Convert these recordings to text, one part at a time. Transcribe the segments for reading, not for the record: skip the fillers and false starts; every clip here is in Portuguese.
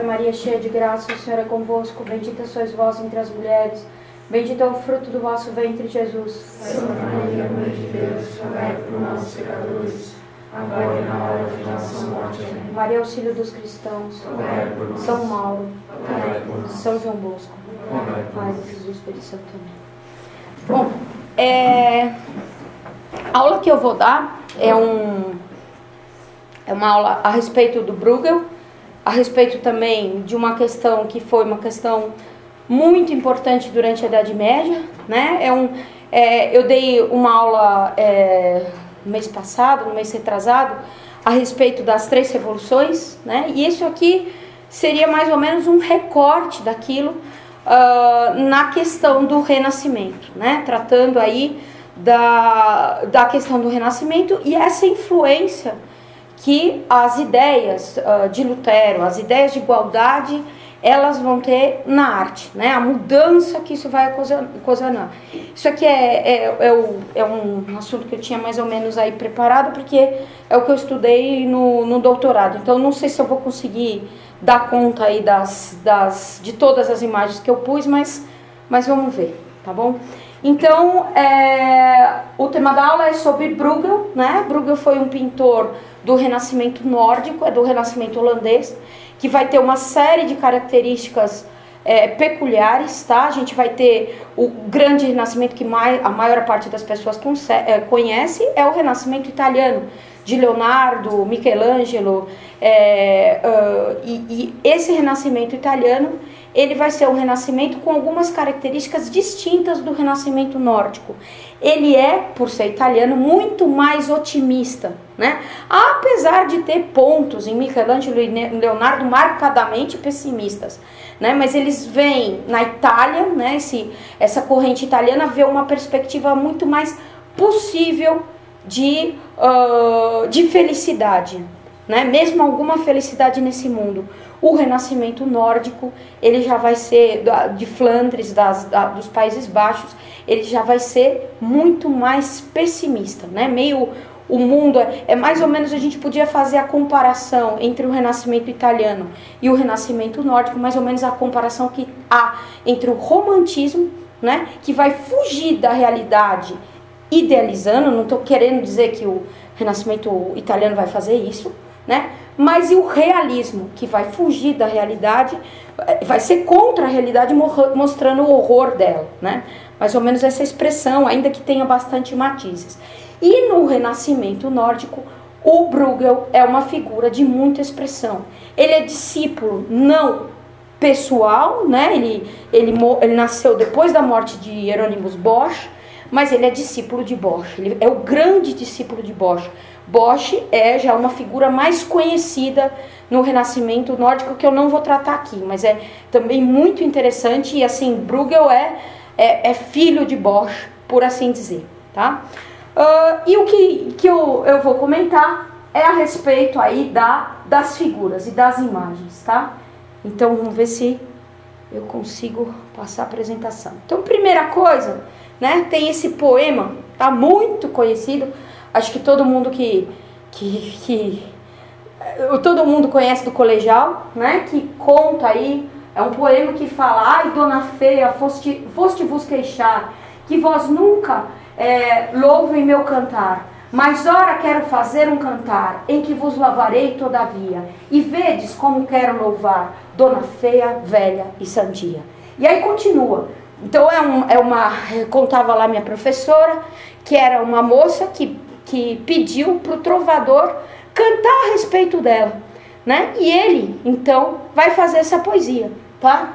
Ave Maria, cheia de graça, o Senhor é convosco. Bendita sois vós entre as mulheres. Bendito é o fruto do vosso ventre, Jesus. Santa Maria, Mãe de Deus, rogai por nós, pecadores, agora e na hora de nossa morte. Amém. Maria, auxílio dos cristãos. Rogai por nós. São Mauro. Rogai por nós. São João Bosco. Rogai por Pai nós. do Filho e do Espírito Santo. Amém. Bom, a aula que eu vou dar é uma aula a respeito do Bruegel, a respeito também de uma questão que foi uma questão muito importante durante a Idade Média, né? Eu dei uma aula no mês passado, no mês retrasado, a respeito das 3 revoluções, né? E isso aqui seria mais ou menos um recorte daquilo na questão do Renascimento, né? Tratando aí da questão do Renascimento e essa influência que as ideias de Lutero, as ideias de igualdade, elas vão ter na arte, né? A mudança que isso vai ocasionar. Isso aqui é um assunto que eu tinha mais ou menos aí preparado, porque é o que eu estudei no doutorado. Então, não sei se eu vou conseguir dar conta aí de todas as imagens que eu pus, mas vamos ver, tá bom? Então, o tema da aula é sobre Bruegel, né? Bruegel foi um pintor do Renascimento nórdico, do Renascimento holandês, que vai ter uma série de características peculiares, tá? A gente vai ter o grande Renascimento que a maior parte das pessoas conhece, é o Renascimento italiano, de Leonardo, Michelangelo, e esse Renascimento italiano, ele vai ser um renascimento com algumas características distintas do renascimento nórdico. Ele é, por ser italiano, muito mais otimista, né? Apesar de ter pontos em Michelangelo e Leonardo marcadamente pessimistas, né? Mas eles veem na Itália, né? Essa corrente italiana vê uma perspectiva muito mais possível de felicidade, né? Mesmo alguma felicidade nesse mundo. O Renascimento nórdico, ele já vai ser, de Flandres, dos Países Baixos, ele já vai ser muito mais pessimista, né? O mundo, mais ou menos a gente podia fazer a comparação entre o Renascimento italiano e o Renascimento nórdico, mais ou menos a comparação que há entre o romantismo, né? Que vai fugir da realidade idealizando, não estou querendo dizer que o Renascimento italiano vai fazer isso, né? Mas e o realismo, que vai fugir da realidade, vai ser contra a realidade, mostrando o horror dela, né? Mais ou menos essa expressão, ainda que tenha bastante matizes. E no Renascimento nórdico, o Bruegel é uma figura de muita expressão. Ele é discípulo não pessoal, né? Ele nasceu depois da morte de Hieronymus Bosch, mas ele é discípulo de Bosch, ele é o grande discípulo de Bosch. Bosch é já uma figura mais conhecida no Renascimento nórdico, que eu não vou tratar aqui, mas é também muito interessante, e assim, Bruegel é filho de Bosch, por assim dizer, tá? E o que eu vou comentar é a respeito aí das figuras e das imagens, tá? Então, vamos ver se eu consigo passar a apresentação. Então, primeira coisa, né, tem esse poema, tá muito conhecido, acho que todo mundo todo mundo conhece do colegial, né, que conta aí, é um poema que fala: ai, dona feia, foste vos queixar, que vós nunca louvem meu cantar, mas ora quero fazer um cantar, em que vos louvarei todavia, e vedes como quero louvar, dona feia, velha e sandia. E aí continua. Então contava lá minha professora, que era uma moça que pediu para o trovador cantar a respeito dela, né? E ele, então, vai fazer essa poesia, tá?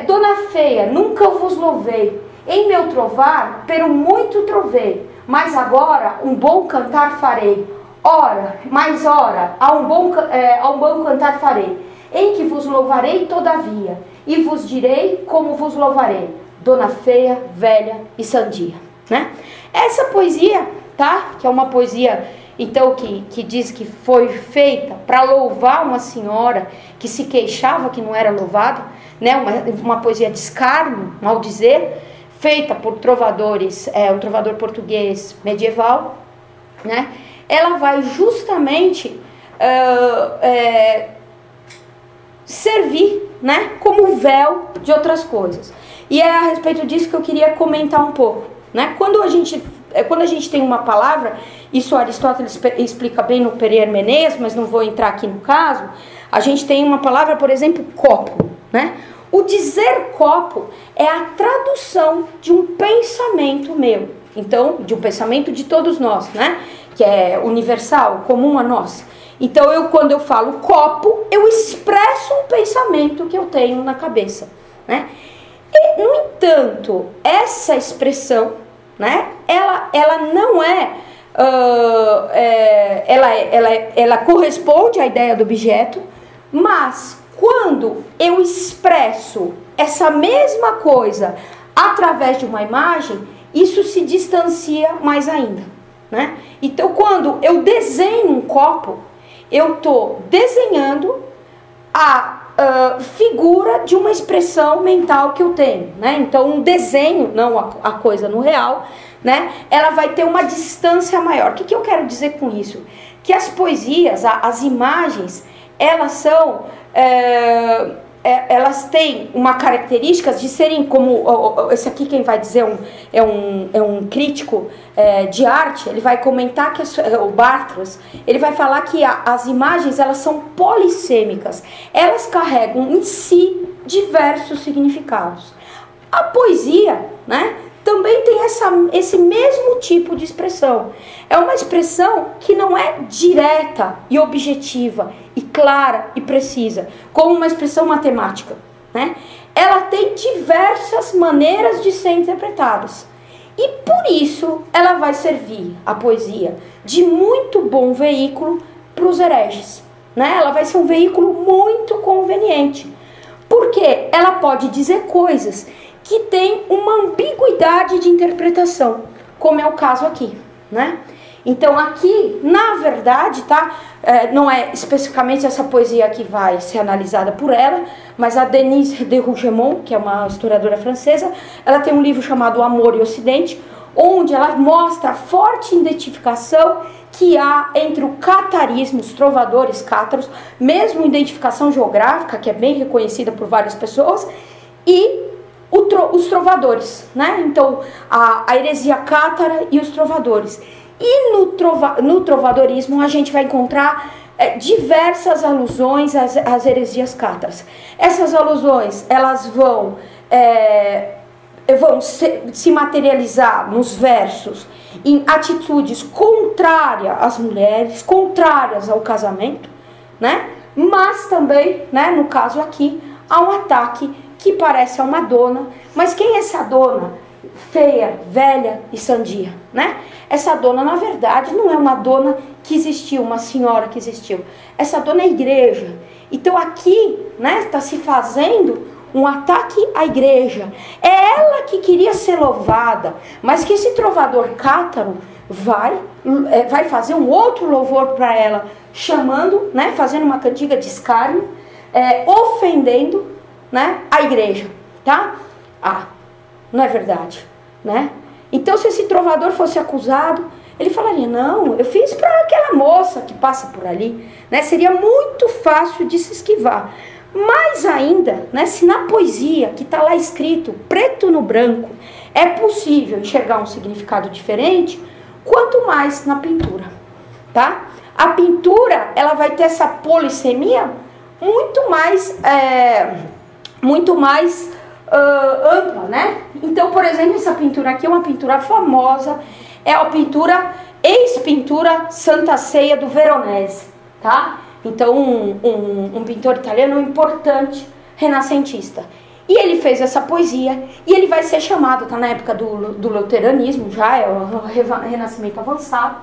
Dona feia, nunca vos louvei, em meu trovar, pero muito trovei, mas agora um bom cantar farei, a um bom cantar farei, em que vos louvarei todavia, e vos direi como vos louvarei, dona feia, velha e sandia, né? Essa poesia, tá? Que é uma poesia, então, que diz que foi feita para louvar uma senhora que se queixava que não era louvada, né? Uma poesia de escárnio, mal dizer, feita por trovadores, um trovador português medieval, né? Ela vai justamente servir, né, como véu de outras coisas. E é a respeito disso que eu queria comentar um pouco, né? Quando a gente tem uma palavra, isso Aristóteles explica bem no Periermenês, mas não vou entrar aqui no caso, a gente tem uma palavra, por exemplo, copo, né? O dizer copo é a tradução de um pensamento meu, então, de um pensamento de todos nós, né? Que é universal, comum a nós. Então, quando eu falo copo, eu expresso um pensamento que eu tenho na cabeça, né? E, no entanto, essa expressão, né? Ela não ela corresponde à ideia do objeto, mas quando eu expresso essa mesma coisa através de uma imagem, isso se distancia mais ainda, né? Então, quando eu desenho um copo, eu estou desenhando a figura de uma expressão mental que eu tenho, né? Então, um desenho, não a coisa no real, né? Ela vai ter uma distância maior. O que eu quero dizer com isso? Que as poesias, as imagens, elas são... elas têm uma característica de serem como... Esse aqui quem vai dizer é um crítico de arte, ele vai comentar que o Barthes, ele vai falar que as imagens, elas são polissêmicas, elas carregam em si diversos significados. A poesia, né, também tem esse mesmo tipo de expressão. É uma expressão que não é direta e objetiva, e clara e precisa, como uma expressão matemática, né? Ela tem diversas maneiras de ser interpretadas. E por isso ela vai servir, a poesia, de muito bom veículo para os hereges, né? Ela vai ser um veículo muito conveniente, porque ela pode dizer coisas que têm uma ambiguidade de interpretação, como é o caso aqui, né? Então aqui, na verdade, tá? Não é especificamente essa poesia que vai ser analisada por ela, mas a Denise de Rougemont, que é uma historiadora francesa, ela tem um livro chamado Amor e Ocidente, onde ela mostra a forte identificação que há entre o catarismo, os trovadores cátaros, mesmo identificação geográfica, que é bem reconhecida por várias pessoas, e os trovadores, né? Então, a heresia cátara e os trovadores. E no trovadorismo a gente vai encontrar diversas alusões às heresias cátaras. Essas alusões, elas vão se materializar nos versos em atitudes contrárias às mulheres, contrárias ao casamento, né? Mas também, né, no caso aqui, há um ataque que parece a uma dona, mas quem é essa dona? Feia, velha e sandia, né? Essa dona, na verdade, não é uma dona que existiu, uma senhora que existiu. Essa dona é a igreja. Então aqui, né, está se fazendo um ataque à igreja. É ela que queria ser louvada, mas que esse trovador cátaro vai fazer um outro louvor para ela, chamando, né, fazendo uma cantiga de escárnio, ofendendo, né, a igreja, tá? Não é verdade, né? Então, se esse trovador fosse acusado, ele falaria, não, eu fiz para aquela moça que passa por ali, né? Seria muito fácil de se esquivar. Mais ainda, né, se na poesia, que está lá escrito, preto no branco, é possível enxergar um significado diferente, quanto mais na pintura, tá? A pintura, ela vai ter essa polissemia muito mais ampla, né? Então, por exemplo, essa pintura aqui é uma pintura famosa, é a pintura, ex-pintura Santa Ceia do Veronese, tá? Então, um pintor italiano importante, renascentista. E ele fez essa poesia, e ele vai ser chamado, tá na época do luteranismo, já é o renascimento avançado,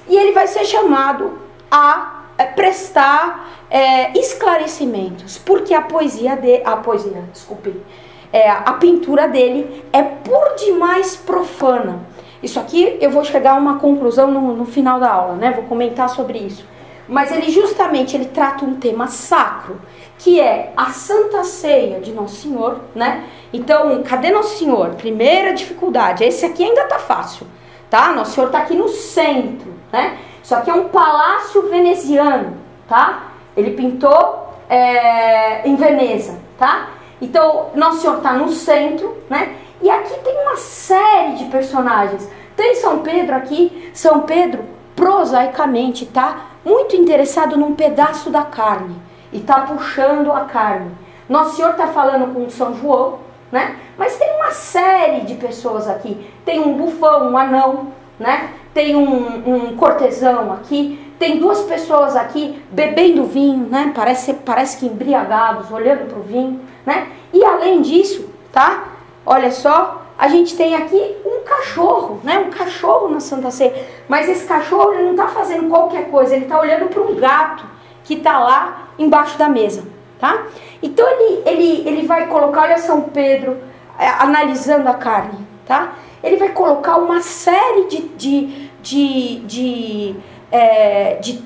e ele vai ser chamado a prestar esclarecimentos, porque a pintura dele é por demais profana. Isso aqui eu vou chegar a uma conclusão no final da aula, né? Vou comentar sobre isso. Mas ele trata um tema sacro, que é a Santa Ceia de Nosso Senhor, né? Então, cadê Nosso Senhor? Primeira dificuldade, esse aqui ainda tá fácil, tá? Nosso Senhor tá aqui no centro, né? Isso aqui é um palácio veneziano, tá? Ele pintou em Veneza, tá? Então, Nosso Senhor está no centro, né? E aqui tem uma série de personagens. Tem São Pedro aqui, São Pedro, prosaicamente, tá muito interessado num pedaço da carne. E tá puxando a carne. Nosso Senhor está falando com São João, né? Mas tem uma série de pessoas aqui. Tem um bufão, um anão, né? Tem um cortesão aqui. Tem duas pessoas aqui bebendo vinho, né? Parece que embriagados, olhando para o vinho, né? E além disso, tá? Olha só, a gente tem aqui um cachorro, né? Um cachorro na Santa Ceia. Mas esse cachorro, ele não está fazendo qualquer coisa, ele está olhando para um gato que está lá embaixo da mesa, tá? Então ele vai colocar, olha São Pedro analisando a carne, tá? Ele vai colocar uma série de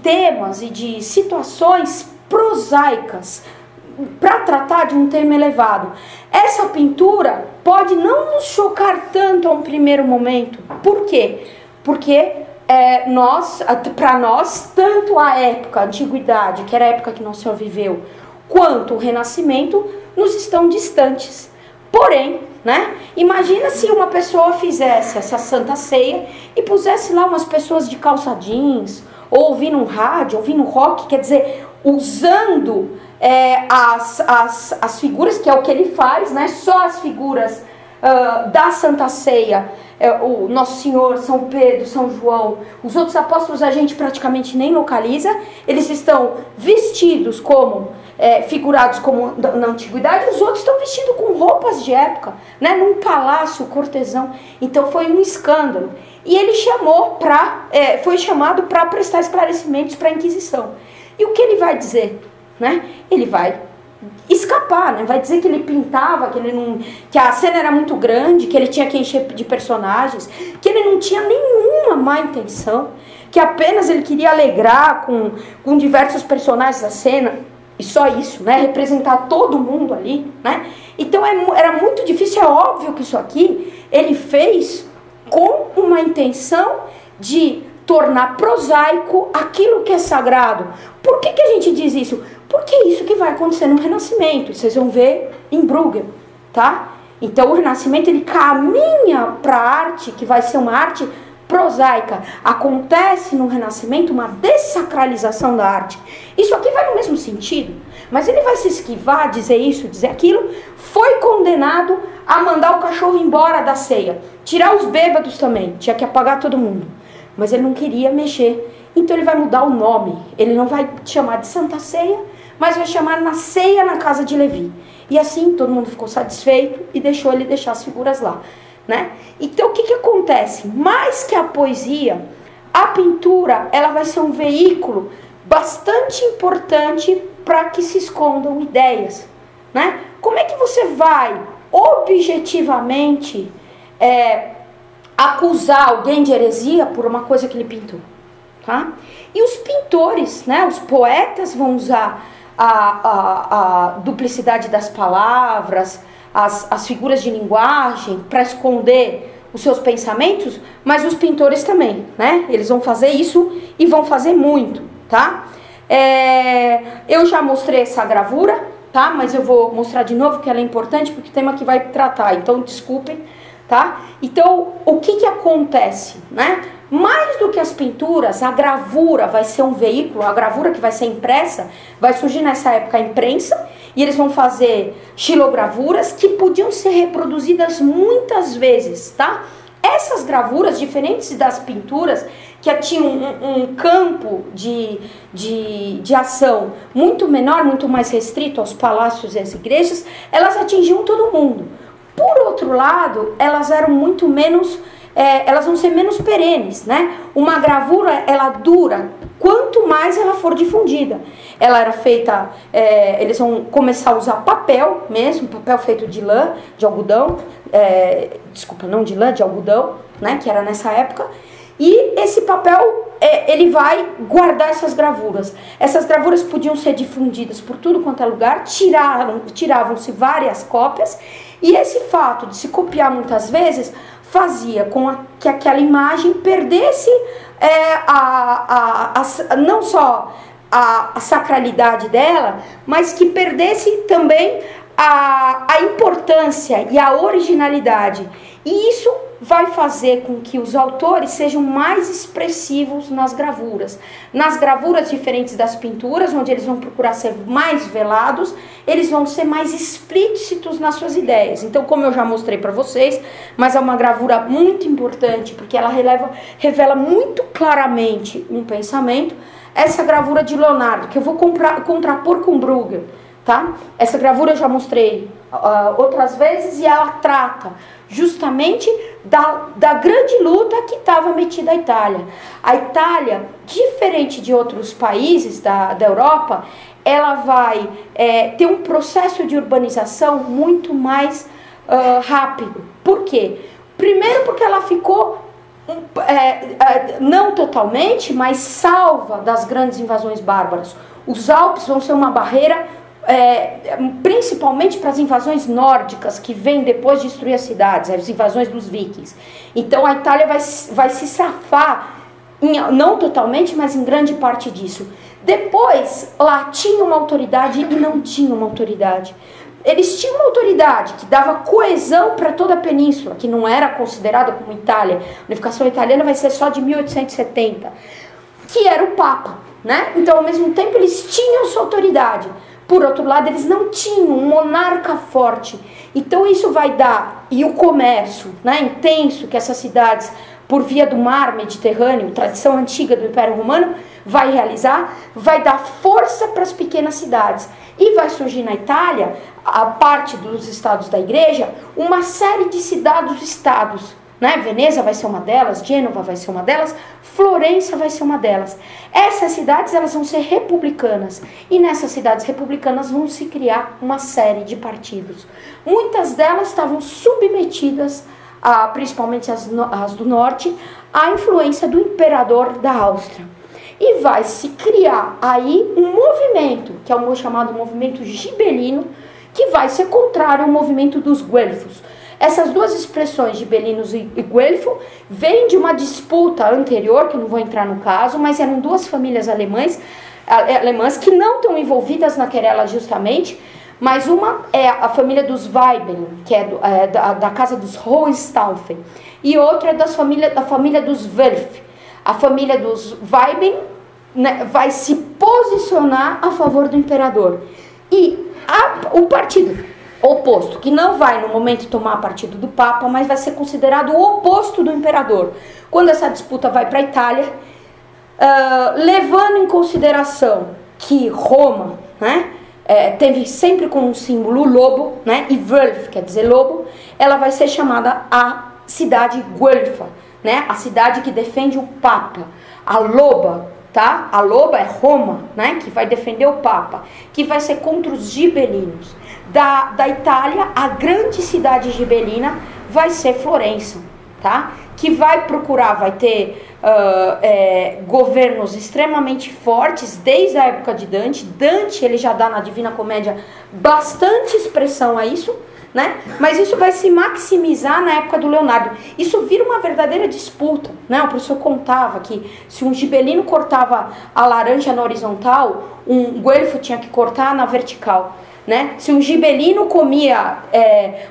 temas e de situações prosaicas para tratar de um tema elevado. Essa pintura pode não nos chocar tanto a um primeiro momento. Por quê? Porque para nós, tanto a época, a antiguidade, que era a época que Nosso Senhor viveu, quanto o Renascimento, nos estão distantes. Porém, né, imagina se uma pessoa fizesse essa Santa Ceia e pusesse lá umas pessoas de calça jeans, ou ouvindo um rádio, ouvindo rock, quer dizer, usando as figuras, que é o que ele faz, né, só as figuras da Santa Ceia, o Nosso Senhor, São Pedro, São João, os outros apóstolos a gente praticamente nem localiza, eles estão vestidos como, figurados como na antiguidade, os outros estão vestidos com roupas de época, né, num palácio, cortesão. Então foi um escândalo. E ele foi chamado para prestar esclarecimentos para a Inquisição. E o que ele vai dizer? Né? Ele vai escapar, né? Vai dizer que ele pintava, que a cena era muito grande, que ele tinha que encher de personagens, que ele não tinha nenhuma má intenção, que apenas ele queria alegrar com diversos personagens da cena, e só isso, né? Representar todo mundo ali, né? Então era muito difícil, é óbvio que isso aqui ele fez com uma intenção de tornar prosaico aquilo que é sagrado. Por que a gente diz isso? Porque é isso que vai acontecer no Renascimento. Vocês vão ver em Bruegel, tá? Então o Renascimento, ele caminha para a arte, que vai ser uma arte prosaica. Acontece no Renascimento uma dessacralização da arte. Isso aqui vai no mesmo sentido, mas ele vai se esquivar, dizer isso, dizer aquilo. Foi condenado a mandar o cachorro embora da ceia, tirar os bêbados também, tinha que apagar todo mundo. Mas ele não queria mexer, então ele vai mudar o nome. Ele não vai chamar de Santa Ceia, mas vai chamar na ceia na casa de Levi. E assim todo mundo ficou satisfeito e deixou ele deixar as figuras lá, né? Então o que acontece? Mais que a poesia, a pintura, ela vai ser um veículo bastante importante para que se escondam ideias, né? Como é que você vai objetivamente acusar alguém de heresia por uma coisa que ele pintou, tá? E os pintores, né, os poetas vão usar a duplicidade das palavras, as figuras de linguagem para esconder os seus pensamentos, mas os pintores também, né? Eles vão fazer isso e vão fazer muito, tá? Eu já mostrei essa gravura, tá? Mas eu vou mostrar de novo que ela é importante porque o tema que vai tratar, então desculpem, tá? Então, o que acontece, né? Mais do que as pinturas, a gravura vai ser um veículo, a gravura que vai ser impressa, vai surgir nessa época a imprensa, e eles vão fazer xilogravuras que podiam ser reproduzidas muitas vezes, tá? Essas gravuras, diferentes das pinturas, que tinham um campo de ação muito menor, muito mais restrito aos palácios e às igrejas, elas atingiam todo mundo. Por outro lado, elas eram muito menos, elas vão ser menos perenes, né? Uma gravura, ela dura quanto mais ela for difundida. Ela era feita, eles vão começar a usar papel mesmo, papel feito de lã, de algodão, desculpa, não de lã, de algodão, né? Que era nessa época. E esse papel, ele vai guardar essas gravuras. Essas gravuras podiam ser difundidas por tudo quanto é lugar, tiravam-se várias cópias, e esse fato de se copiar muitas vezes fazia com que aquela imagem perdesse não só a sacralidade dela, mas que perdesse também a importância e a originalidade. E isso vai fazer com que os autores sejam mais expressivos nas gravuras. Nas gravuras diferentes das pinturas, onde eles vão procurar ser mais velados, eles vão ser mais explícitos nas suas ideias. Então, como eu já mostrei para vocês, mas é uma gravura muito importante, porque ela revela muito claramente um pensamento. Essa gravura de Leonardo, que eu vou contrapor com Bruegel, tá? Essa gravura eu já mostrei outras vezes, e ela trata justamente da grande luta que estava metida a Itália. A Itália, diferente de outros países da Europa, ela vai ter um processo de urbanização muito mais rápido. Por quê? Primeiro porque ela ficou não totalmente, mas salva das grandes invasões bárbaras. Os Alpes vão ser uma barreira principalmente para as invasões nórdicas, que vêm depois de destruir as cidades, as invasões dos vikings. Então a Itália vai se safar, não totalmente, mas em grande parte disso. Depois, lá tinha uma autoridade e não tinha uma autoridade. Eles tinham uma autoridade que dava coesão para toda a península, que não era considerada como Itália. A unificação italiana vai ser só de 1870, que era o Papa, né? Então, ao mesmo tempo, eles tinham sua autoridade. Por outro lado, eles não tinham um monarca forte. Então, isso vai dar, e o comércio, né, intenso que essas cidades, por via do mar Mediterrâneo, tradição antiga do Império Romano, vai realizar, vai dar força para as pequenas cidades. E vai surgir na Itália, a parte dos estados da igreja, uma série de cidades-estados. Né? Veneza vai ser uma delas, Gênova vai ser uma delas, Florença vai ser uma delas. Essas cidades, elas vão ser republicanas. E nessas cidades republicanas vão se criar uma série de partidos. Muitas delas estavam submetidas, principalmente as do norte, à influência do imperador da Áustria. E vai se criar aí um movimento, que é o chamado movimento gibelino, que vai ser contrário ao movimento dos guelfos. Essas duas expressões, gibelinos e guelfo, vêm de uma disputa anterior, que eu não vou entrar no caso, mas eram duas famílias alemãs que não estão envolvidas na querela justamente, mas uma é a família dos Weibel, que é da casa dos Hohenstaufen, e outra é da família dos Welf. A família dos Weibel, né, vai se posicionar a favor do imperador. E o partido oposto, que não vai no momento tomar partido do Papa, mas vai ser considerado o oposto do imperador. Quando essa disputa vai para a Itália, levando em consideração que Roma, né, teve sempre como símbolo o lobo, né, e Wolf quer dizer lobo, ela vai ser chamada a cidade guelfa, né, a cidade que defende o Papa, a loba. Tá? A loba é Roma, né, que vai defender o Papa, que vai ser contra os gibelinos. Da Itália, a grande cidade gibelina vai ser Florença, tá? Que vai ter governos extremamente fortes desde a época de Dante. Dante, ele já dá na Divina Comédia bastante expressão a isso, né? Mas isso vai se maximizar na época do Leonardo. Isso vira uma verdadeira disputa, né? O professor contava que se um gibelino cortava a laranja na horizontal, um guelfo tinha que cortar na vertical, né? Se um gibelino comia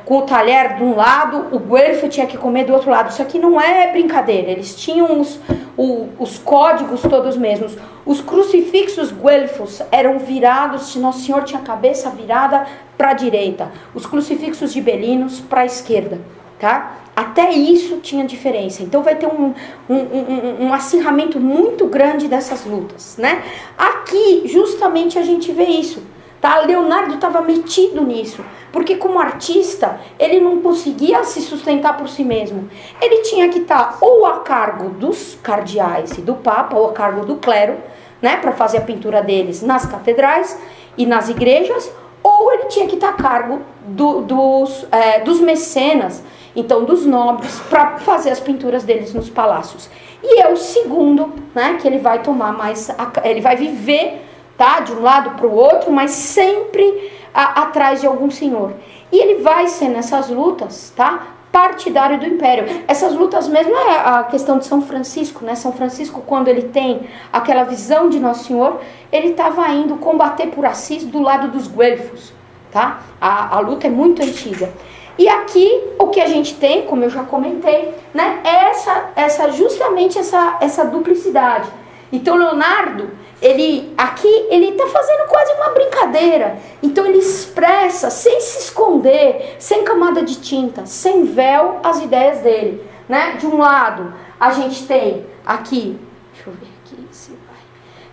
com o talher de um lado, o guelfo tinha que comer do outro lado. Isso aqui não é brincadeira, eles tinham os códigos todos mesmos. Os crucifixos guelfos eram virados, se Nosso Senhor tinha a cabeça virada para a direita, os crucifixos gibelinos para a esquerda, tá? Até isso tinha diferença. Então vai ter um acirramento muito grande dessas lutas, né? Aqui justamente a gente vê isso, tá? Leonardo estava metido nisso, porque como artista ele não conseguia se sustentar por si mesmo. Ele tinha que estar ou a cargo dos cardeais e do Papa, ou a cargo do clero, né, para fazer a pintura deles nas catedrais e nas igrejas, ou ele tinha que estar a cargo dos mecenas, então dos nobres, para fazer as pinturas deles nos palácios. E é o segundo, né, que ele vai tomar mais, ele vai viver, tá, de um lado para o outro, mas sempre atrás de algum senhor. E ele vai ser nessas lutas, tá, partidário do Império. Essas lutas mesmo é a questão de São Francisco, né? São Francisco, quando ele tem aquela visão de Nosso Senhor, ele estava indo combater por Assis do lado dos guelfos, tá? A luta é muito antiga. E aqui o que a gente tem, como eu já comentei, né? É justamente essa duplicidade. Então Leonardo, ele está fazendo quase uma brincadeira. Então ele expressa, sem se esconder, sem camada de tinta, sem véu, as ideias dele, né? De um lado, a gente tem aqui, deixa eu ver aqui se vai.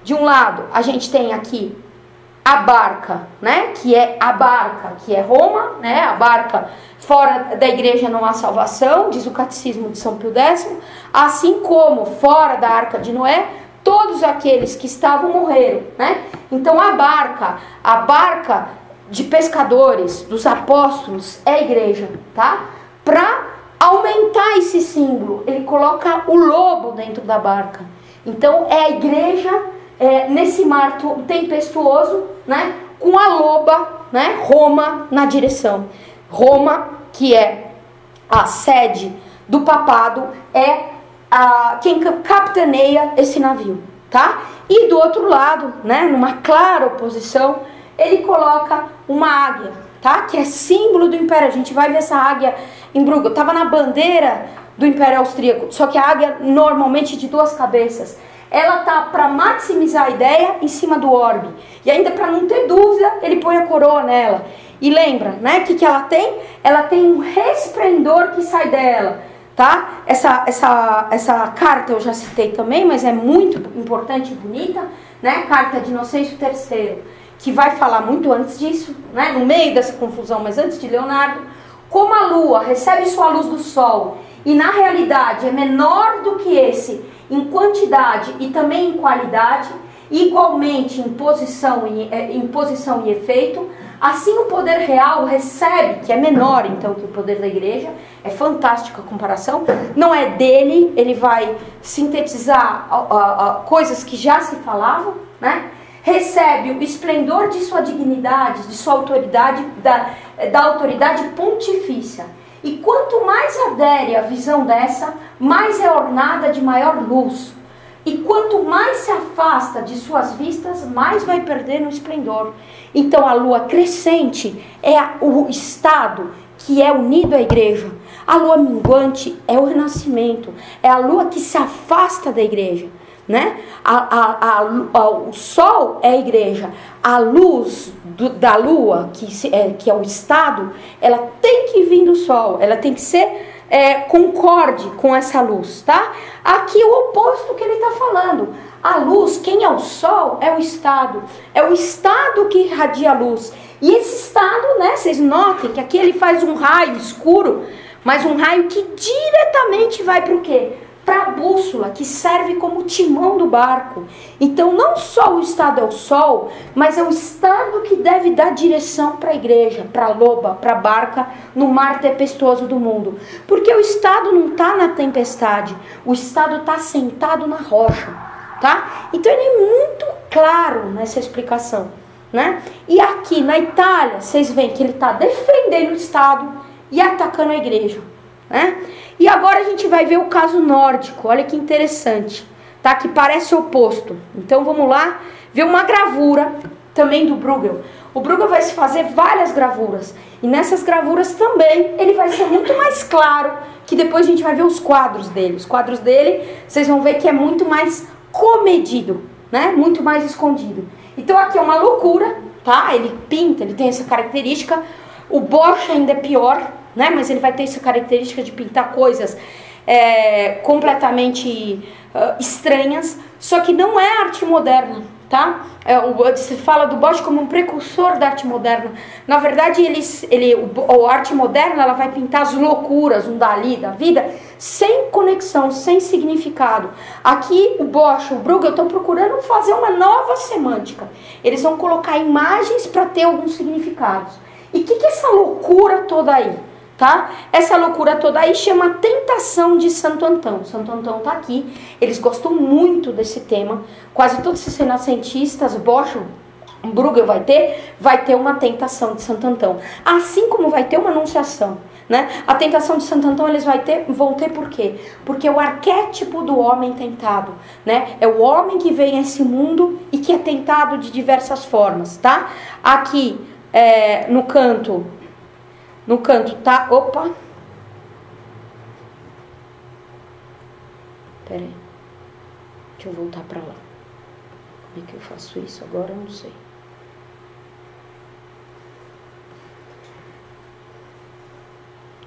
De um lado, a gente tem aqui a barca, né? Que é Roma, né? A barca, fora da igreja não há salvação, diz o Catecismo de São Pio X, assim como fora da Arca de Noé, todos aqueles que estavam morreram, né? Então a barca de pescadores, dos apóstolos, é a igreja, tá? Para aumentar esse símbolo, ele coloca o lobo dentro da barca. Então é a igreja nesse mar tempestuoso, né? Com a loba, né? Roma na direção. Roma, que é a sede do papado, é quem capitaneia esse navio, tá? E do outro lado, né, numa clara oposição, ele coloca uma águia, tá? Que é símbolo do Império. A gente vai ver essa águia em Brugge. Estava na bandeira do Império Austríaco, só que a águia normalmente de 2 cabeças. Ela tá para maximizar a ideia em cima do orbe. E ainda para não ter dúvida, ele põe a coroa nela. E lembra, né, que ela tem? Ela tem um resplendor que sai dela. Tá? Essa carta eu já citei também, mas é muito importante e bonita, né? Carta de Inocêncio III, que vai falar muito antes disso, né? No meio dessa confusão, mas antes de Leonardo, como a lua recebe sua luz do sol e na realidade é menor do que esse em quantidade e também em qualidade, igualmente em posição e efeito, assim o poder real recebe, que é menor então que o poder da igreja, é fantástica a comparação, não é dele, ele vai sintetizar coisas que já se falavam, né? Recebe o esplendor de sua dignidade, de sua autoridade, da autoridade pontifícia. E quanto mais adere à visão dessa, mais é ornada de maior luz. E quanto mais se afasta de suas vistas, mais vai perder no esplendor. Então a lua crescente é o estado que é unido à igreja. A lua minguante é o renascimento. É a lua que se afasta da igreja, né? O sol é a igreja. A luz da lua, que é o estado, ela tem que vir do sol. Ela tem que ser concorde com essa luz, tá? Aqui o oposto que ele está falando. A luz, quem é o sol, é o estado. É o estado que irradia a luz. E esse estado, né, vocês notem que aqui ele faz um raio escuro, mas um raio que diretamente vai para o quê? Para a bússola, que serve como timão do barco. Então não só o estado é o sol, mas é o estado que deve dar direção para a igreja, para a loba, para a barca, no mar tempestuoso do mundo. Porque o estado não está na tempestade, o estado está sentado na rocha, tá? Então ele é muito claro nessa explicação, né? E aqui na Itália, vocês veem que ele está defendendo o estado e atacando a igreja, né? E agora a gente vai ver o caso nórdico. Olha que interessante, tá? Que parece oposto. Então vamos lá ver uma gravura também do Bruegel. O Bruegel vai se fazer várias gravuras. E nessas gravuras também ele vai ser muito mais claro, que depois a gente vai ver os quadros dele. Os quadros dele, vocês vão ver que é muito mais comedido, né? Muito mais escondido. Então aqui é uma loucura, tá? Ele pinta, ele tem essa característica. O Bosch ainda é pior, né? Mas ele vai ter essa característica de pintar coisas completamente estranhas, só que não é arte moderna, tá? Você fala do Bosch como um precursor da arte moderna. Na verdade, a arte moderna ela vai pintar as loucuras, um Dalí da vida, sem conexão, sem significado. Aqui o Bosch, o Bruegel estão procurando fazer uma nova semântica. Eles vão colocar imagens para ter alguns significados. E o que é essa loucura toda aí? Tá? Essa loucura toda aí chama Tentação de Santo Antão. Santo Antão tá aqui. Eles gostam muito desse tema. Quase todos esses renascentistas, Bosch, Bruegel vai ter uma tentação de Santo Antão. Assim como vai ter uma anunciação. né? A tentação de Santo Antão eles vão ter por quê? Porque é o arquétipo do homem tentado, né? É o homem que vem a esse mundo e que é tentado de diversas formas, tá? Aqui no canto tá, opa, pera aí, deixa eu voltar pra lá. Como é que eu faço isso agora? Eu não sei.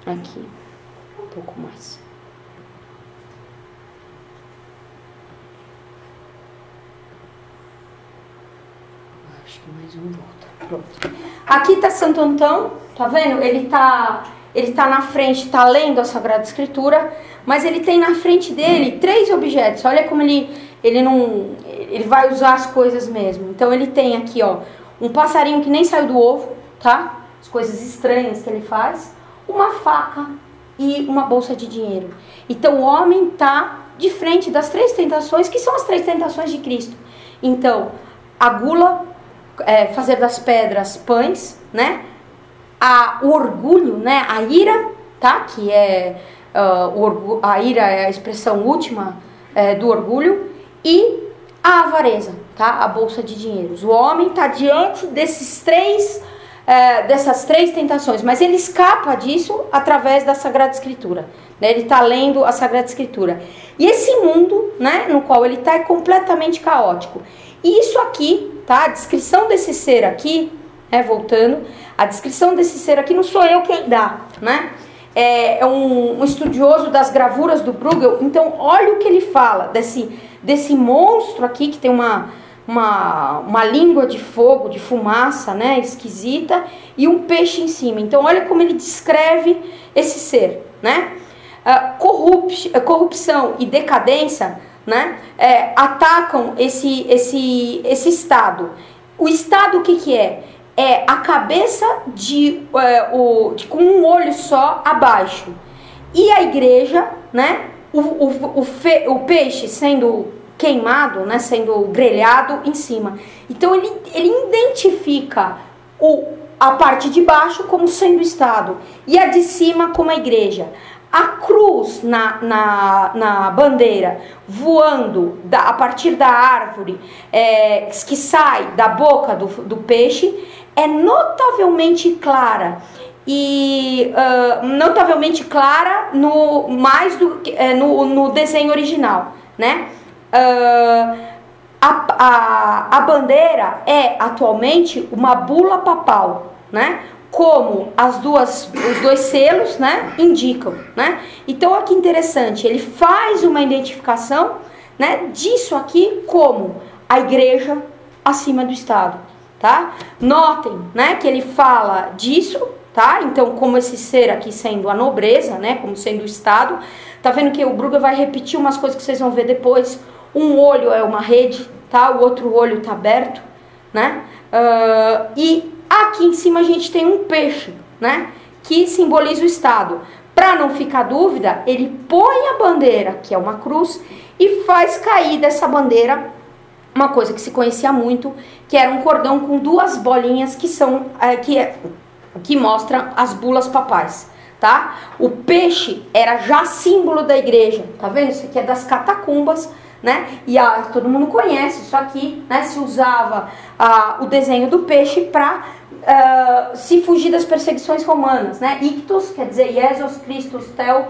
Aqui, um pouco mais. Acho que mais um volta. Pronto. Aqui tá Santo Antão, tá vendo? Ele tá na frente, tá lendo a Sagrada Escritura, mas ele tem na frente dele 3 objetos. Olha como ele vai usar as coisas mesmo. Então ele tem aqui, ó, um passarinho que nem saiu do ovo, tá? As coisas estranhas que ele faz. Uma faca e uma bolsa de dinheiro. Então o homem está de frente das 3 tentações, que são as 3 tentações de Cristo. Então, a gula, fazer das pedras pães, né? O orgulho, né? A ira, tá? Que a ira é a expressão última do orgulho. E a avareza, tá? A bolsa de dinheiros. O homem está diante dessas três tentações, mas ele escapa disso através da Sagrada Escritura, né? Ele está lendo a Sagrada Escritura. E esse mundo, né, no qual ele está é completamente caótico. E isso aqui, tá? A descrição desse ser aqui, voltando, a descrição desse ser aqui não sou eu quem dá, né? É um estudioso das gravuras do Bruegel. Então olha o que ele fala desse monstro aqui que tem uma língua de fogo, de fumaça, né, esquisita, e um peixe em cima. Então olha como ele descreve esse ser, né? Corrupção e decadência, né, atacam esse estado. O estado o que é? É a cabeça com um olho só abaixo. E a igreja, né, o peixe sendo queimado, né, sendo grelhado em cima. Então ele identifica a parte de baixo como sendo o Estado e a de cima como a igreja. A cruz na bandeira voando a partir da árvore que sai da boca do peixe é notavelmente clara. E notavelmente clara no desenho original, né? A bandeira é atualmente uma bula papal, né? Como os 2 selos, né, indicam, né? Então olha que interessante, ele faz uma identificação, né, disso aqui como a igreja acima do Estado, tá? Notem, né, que ele fala disso, tá? Então como esse ser aqui sendo a nobreza, né, como sendo o Estado. Tá vendo que o Bruegel vai repetir umas coisas que vocês vão ver depois. Um olho é uma rede, tá? O outro olho tá aberto, né? E aqui em cima a gente tem um peixe, né? Que simboliza o Estado. Para não ficar dúvida, ele põe a bandeira, que é uma cruz, e faz cair dessa bandeira uma coisa que se conhecia muito, que era um cordão com 2 bolinhas que mostram as bulas papais, tá? O peixe era já símbolo da igreja, tá vendo? Isso aqui é das catacumbas, né? E todo mundo conhece isso aqui, né? Se usava o desenho do peixe para se fugir das perseguições romanas, né? Ictus, quer dizer, Jesus Christus Tel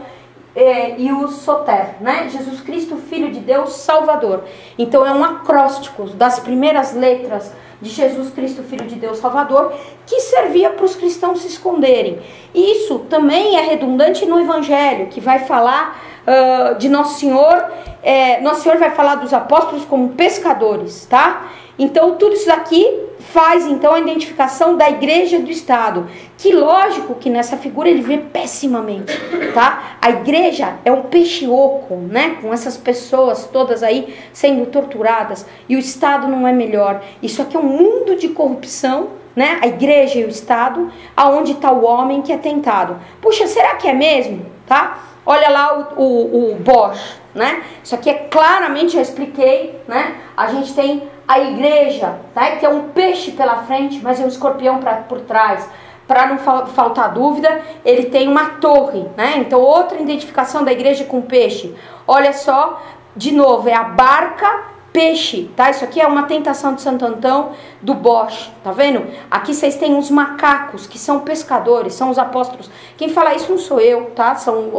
e o Soter, né? Jesus Cristo, Filho de Deus, Salvador. Então é um acróstico das primeiras letras de Jesus Cristo, Filho de Deus, Salvador, que servia para os cristãos se esconderem. Isso também é redundante no Evangelho, que vai falar de Nosso Senhor. Nosso Senhor vai falar dos apóstolos como pescadores, tá? Então tudo isso aqui faz então a identificação da igreja do Estado, que lógico que nessa figura ele vê pessimamente, tá? A igreja é um peixe oco, né? Com essas pessoas todas aí sendo torturadas, e o Estado não é melhor. Isso aqui é um mundo de corrupção, né? A igreja e o Estado, aonde está o homem que é tentado. Puxa, será que é mesmo? Tá? Olha lá o Bosch, né? Isso aqui é claramente, já expliquei, né? A gente tem a igreja, tá? Que é um peixe pela frente, mas é um escorpião por trás. para não faltar dúvida, ele tem uma torre, né? Então, outra identificação da igreja com peixe. Olha só, de novo, é a barca peixe, tá? Isso aqui é uma tentação de Santo Antão do Bosch, tá vendo? Aqui vocês têm uns macacos que são pescadores, são os apóstolos. Quem fala isso não sou eu, tá? São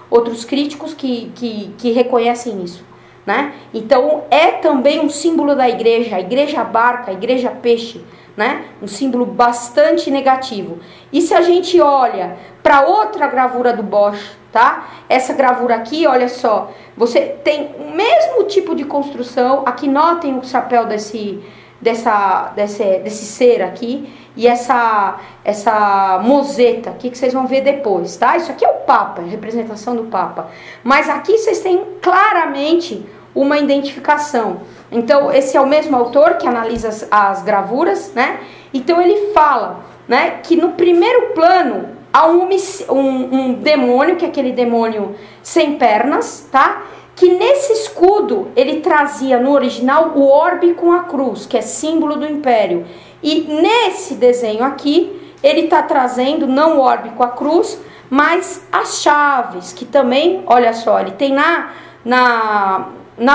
outros críticos que reconhecem isso, né? Então, é também um símbolo da igreja, a igreja barca, a igreja peixe, né? Um símbolo bastante negativo. E se a gente olha para outra gravura do Bosch, tá? Essa gravura aqui, olha só, você tem o mesmo tipo de construção. Aqui notem o chapéu desse ser aqui e essa moseta aqui que vocês vão ver depois, tá? Isso aqui é o Papa, a representação do Papa. Mas aqui vocês têm claramente uma identificação. Então, esse é o mesmo autor que analisa as gravuras, né? Então, ele fala, né, que no primeiro plano há um demônio, que é aquele demônio sem pernas, tá? Que nesse escudo ele trazia no original o orbe com a cruz, que é símbolo do império. E nesse desenho aqui, ele está trazendo não o orbe com a cruz, mas as chaves, que também, olha só, ele tem na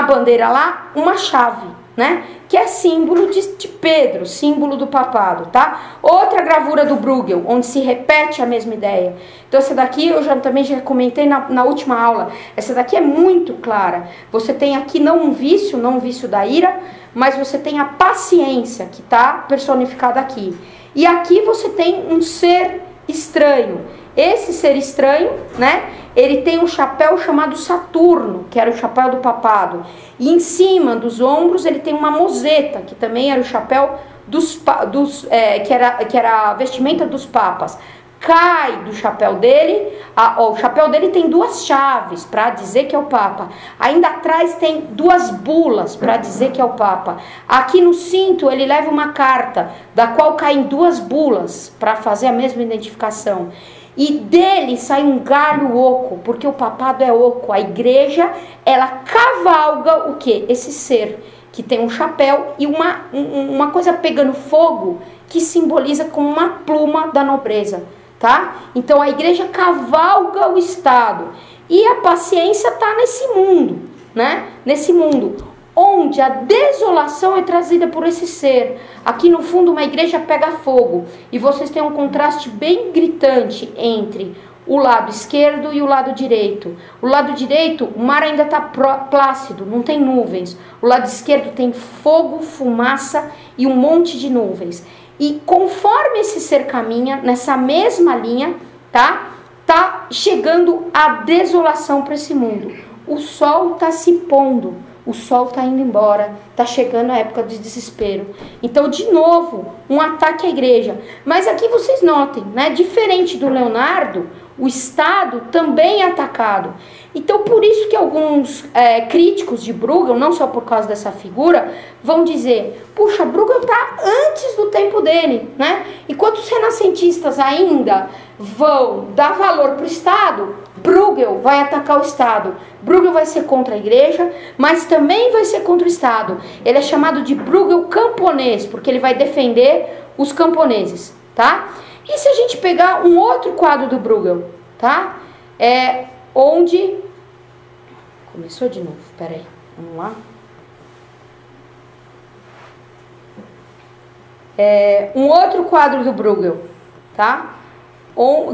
bandeira lá uma chave, né? Que é símbolo de Pedro, símbolo do papado, tá? Outra gravura do Bruegel, onde se repete a mesma ideia. Então essa daqui eu também já comentei na última aula. Essa daqui é muito clara. Você tem aqui não um vício da ira, mas você tem a paciência, que está personificada aqui. E aqui você tem um ser estranho. Esse ser estranho, né? Ele tem um chapéu chamado Saturno, que era o chapéu do papado. E em cima dos ombros ele tem uma moseta, que também era o chapéu que era a vestimenta dos papas. Cai do chapéu dele, o chapéu dele tem duas chaves para dizer que é o Papa. Ainda atrás tem duas bulas para dizer que é o Papa. Aqui no cinto ele leva uma carta, da qual caem duas bulas para fazer a mesma identificação. E dele sai um galho oco, porque o papado é oco. A igreja, ela cavalga o quê? Esse ser, que tem um chapéu e uma coisa pegando fogo, que simboliza como uma pluma da nobreza, tá? Então a igreja cavalga o Estado. E a paciência está nesse mundo, né? Nesse mundo onde a desolação é trazida por esse ser. Aqui no fundo uma igreja pega fogo. E vocês têm um contraste bem gritante entre o lado esquerdo e o lado direito. O lado direito, o mar ainda está plácido, não tem nuvens. O lado esquerdo tem fogo, fumaça e um monte de nuvens. E conforme esse ser caminha, nessa mesma linha, tá chegando a desolação para esse mundo. O sol está se pondo. O sol está indo embora, está chegando a época de desespero. Então, de novo, um ataque à igreja. Mas aqui vocês notem, né? Diferente do Leonardo, o Estado também é atacado. Então, por isso que alguns críticos de Bruegel, não só por causa dessa figura, vão dizer, puxa, Bruegel está antes do tempo dele, né? Enquanto os renascentistas ainda vão dar valor para o Estado, Bruegel vai atacar o Estado. Bruegel vai ser contra a igreja, mas também vai ser contra o Estado. Ele é chamado de Bruegel camponês, porque ele vai defender os camponeses, tá? E se a gente pegar um outro quadro do Bruegel, tá? Onde... Começou de novo, peraí, vamos lá. Um outro quadro do Bruegel, tá?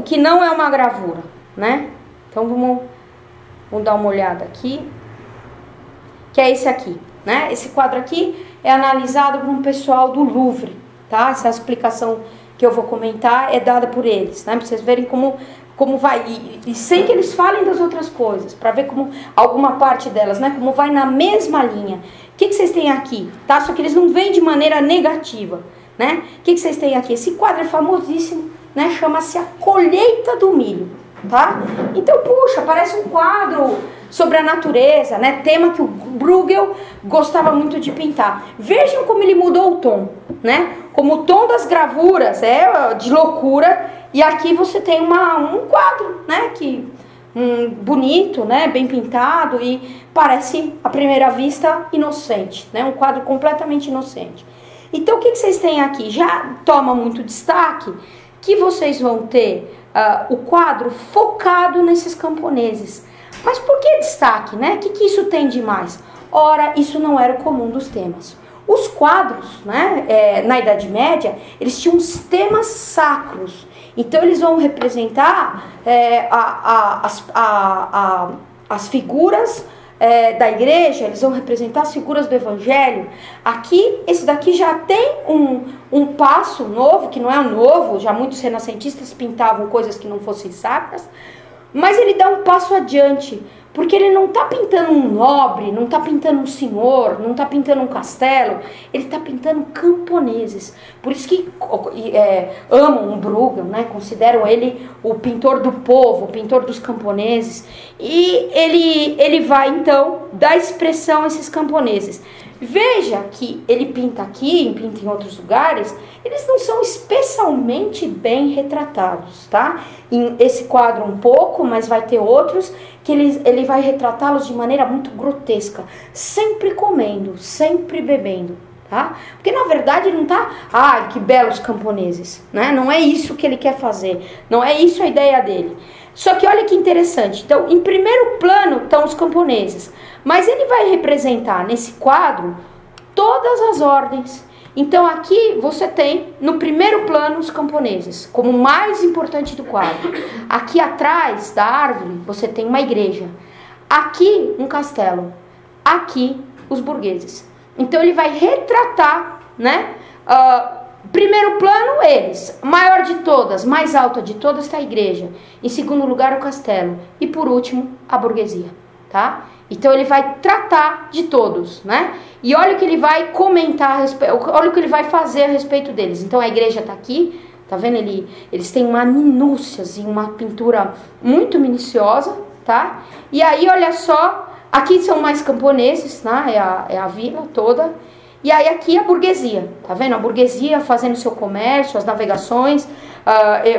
Que não é uma gravura, né? Então vamos dar uma olhada aqui, que é esse aqui, né? Esse quadro aqui é analisado por um pessoal do Louvre, tá? Essa explicação que eu vou comentar é dada por eles, né? Pra vocês verem como vai, e sem que eles falem das outras coisas, para ver como alguma parte delas, né? Como vai na mesma linha. O que vocês têm aqui, tá? Só que eles não veem de maneira negativa, né? O que vocês têm aqui? Esse quadro é famosíssimo, né? Chama-se A Colheita do Milho, tá? Então, puxa, parece um quadro sobre a natureza, né? Tema que o Bruegel gostava muito de pintar. Vejam como ele mudou o tom, né? Como o tom das gravuras é de loucura, e aqui você tem um quadro, né? Bonito, né? Bem pintado e parece, à primeira vista, inocente, né? Um quadro completamente inocente. Então, o que vocês têm aqui? Já toma muito destaque que vocês vão ter o quadro focado nesses camponeses. Mas por que destaque, né? O que isso tem de mais? Ora, isso não era o comum dos temas. Os quadros, né, na Idade Média, eles tinham os temas sacros. Então, eles vão representar as figuras da igreja, eles vão representar as figuras do evangelho. Aqui, esse daqui já tem um passo novo, que não é novo, já muitos renascentistas pintavam coisas que não fossem sacras, mas ele dá um passo adiante, porque ele não está pintando um nobre, não está pintando um senhor, não está pintando um castelo, ele está pintando camponeses. Por isso que amam o Bruegel, né? Consideram ele o pintor do povo, o pintor dos camponeses. E ele vai, então, dar expressão a esses camponeses. Veja que ele pinta aqui, pinta em outros lugares, eles não são especialmente bem retratados, tá? Em esse quadro um pouco, mas vai ter outros que ele vai retratá-los de maneira muito grotesca, sempre comendo, sempre bebendo, tá? Porque na verdade ele não tá, que belos camponeses, né? Não é isso que ele quer fazer, não é isso a ideia dele. Só que olha que interessante, então em primeiro plano estão os camponeses, mas ele vai representar nesse quadro todas as ordens. Então aqui você tem no primeiro plano os camponeses, como o mais importante do quadro. Aqui atrás da árvore você tem uma igreja, aqui um castelo, aqui os burgueses. Então ele vai retratar, né? Primeiro plano, eles. Maior de todas, mais alta de todas está a igreja. Em segundo lugar, o castelo. E por último, a burguesia, tá? Então ele vai tratar de todos, né? E olha o que ele vai comentar, olha o que ele vai fazer a respeito deles. Então a igreja está aqui, tá vendo? Eles têm uma minúcias e uma pintura muito minuciosa, tá? E aí, olha só, aqui são mais camponeses, né? É a vila toda. E aí aqui a burguesia, tá vendo? A burguesia fazendo seu comércio, as navegações.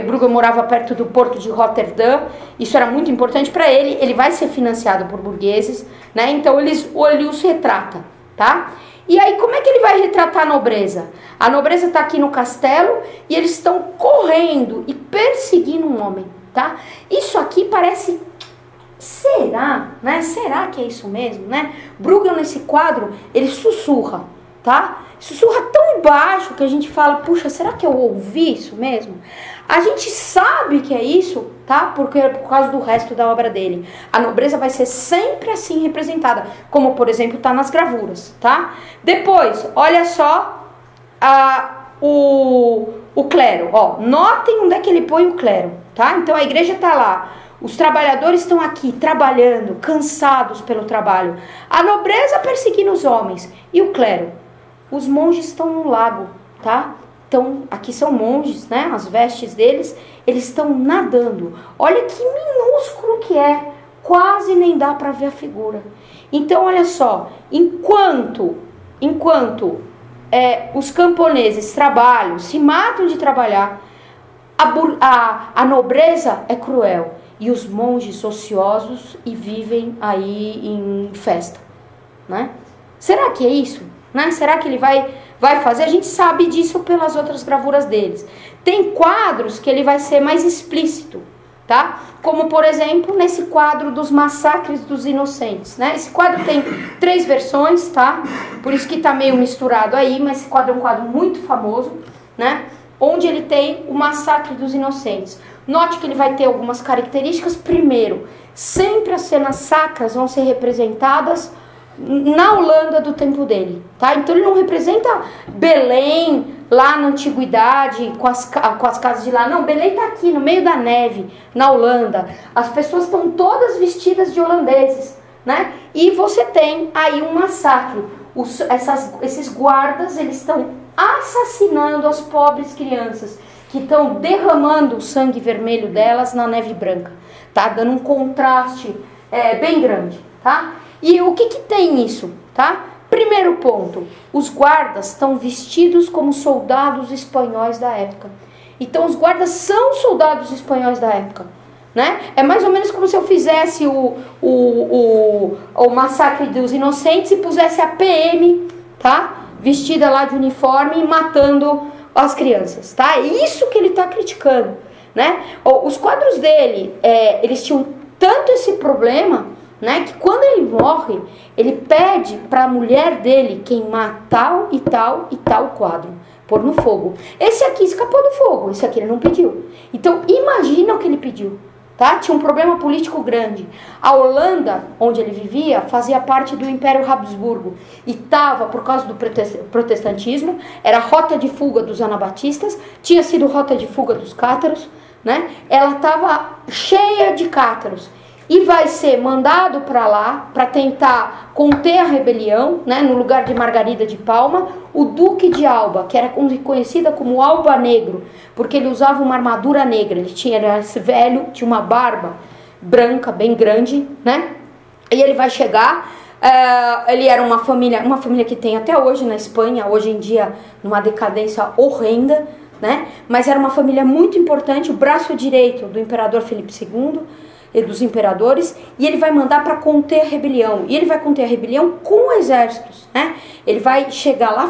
Bruegel morava perto do porto de Roterdã, isso era muito importante para ele. Ele vai ser financiado por burgueses, né? Então ele os retrata, tá? E aí como é que ele vai retratar a nobreza? A nobreza está aqui no castelo e eles estão correndo e perseguindo um homem, tá? Isso aqui parece... Será, né? Será que é isso mesmo, né? Bruegel nesse quadro, ele sussurra, tá? Sussurra tão baixo que a gente fala, puxa, será que eu ouvi isso mesmo? A gente sabe que é isso, tá? Por causa do resto da obra dele. A nobreza vai ser sempre assim representada, como por exemplo tá nas gravuras, tá? Depois, olha só o clero, ó, notem onde é que ele põe o clero, tá? Então a igreja tá lá. Os trabalhadores estão aqui trabalhando, cansados pelo trabalho. A nobreza perseguindo os homens. E o clero? Os monges estão no lago, tá? Então, aqui são monges, né? As vestes deles, eles estão nadando. Olha que minúsculo que é. Quase nem dá para ver a figura. Então, olha só. Enquanto os camponeses trabalham, se matam de trabalhar, a nobreza é cruel. E os monges ociosos e vivem aí em festa, né? Será que é isso? Né? Será que ele vai fazer? A gente sabe disso pelas outras gravuras deles. Tem quadros que ele vai ser mais explícito, tá? Como, por exemplo, nesse quadro dos massacres dos inocentes, né? Esse quadro tem 3 versões, tá? Por isso que tá meio misturado aí, mas esse quadro é um quadro muito famoso, né? Onde ele tem o massacre dos inocentes. Note que ele vai ter algumas características. Primeiro, sempre as cenas sacras vão ser representadas na Holanda do tempo dele, tá? Então ele não representa Belém lá na antiguidade com as casas de lá, não, Belém tá aqui no meio da neve, na Holanda. As pessoas estão todas vestidas de holandeses, né? E você tem aí um massacre. Esses guardas, eles estão assassinando as pobres crianças que estão derramando o sangue vermelho delas na neve branca, tá? Dando um contraste bem grande, tá? E o que tem nisso, tá? Primeiro ponto, os guardas estão vestidos como soldados espanhóis da época. Então os guardas são soldados espanhóis da época, né? É mais ou menos como se eu fizesse o massacre dos inocentes e pusesse a PM, tá? Vestida lá de uniforme e matando as crianças, tá? É isso que ele está criticando, né? Os quadros dele, eles tinham tanto esse problema, né, que quando ele morre, ele pede para a mulher dele queimar tal e tal e tal quadro, pôr no fogo. Esse aqui escapou do fogo, esse aqui ele não pediu. Então imagina o que ele pediu, tá? Tinha um problema político grande. A Holanda, onde ele vivia, fazia parte do Império Habsburgo e estava, por causa do protestantismo, era rota de fuga dos anabatistas, tinha sido rota de fuga dos cátaros, né? Ela estava cheia de cátaros. E vai ser mandado para lá para tentar conter a rebelião, né, no lugar de Margarida de Palma, o Duque de Alba, que era conhecida como Alba Negro, porque ele usava uma armadura negra. Ele era velho, tinha uma barba branca, bem grande, né? E ele vai chegar. Ele era uma família que tem até hoje na Espanha, hoje em dia numa decadência horrenda, né? Mas era uma família muito importante, o braço direito do imperador Filipe II, dos imperadores, e ele vai mandar para conter a rebelião. E ele vai conter a rebelião com exércitos, né? Ele vai chegar lá,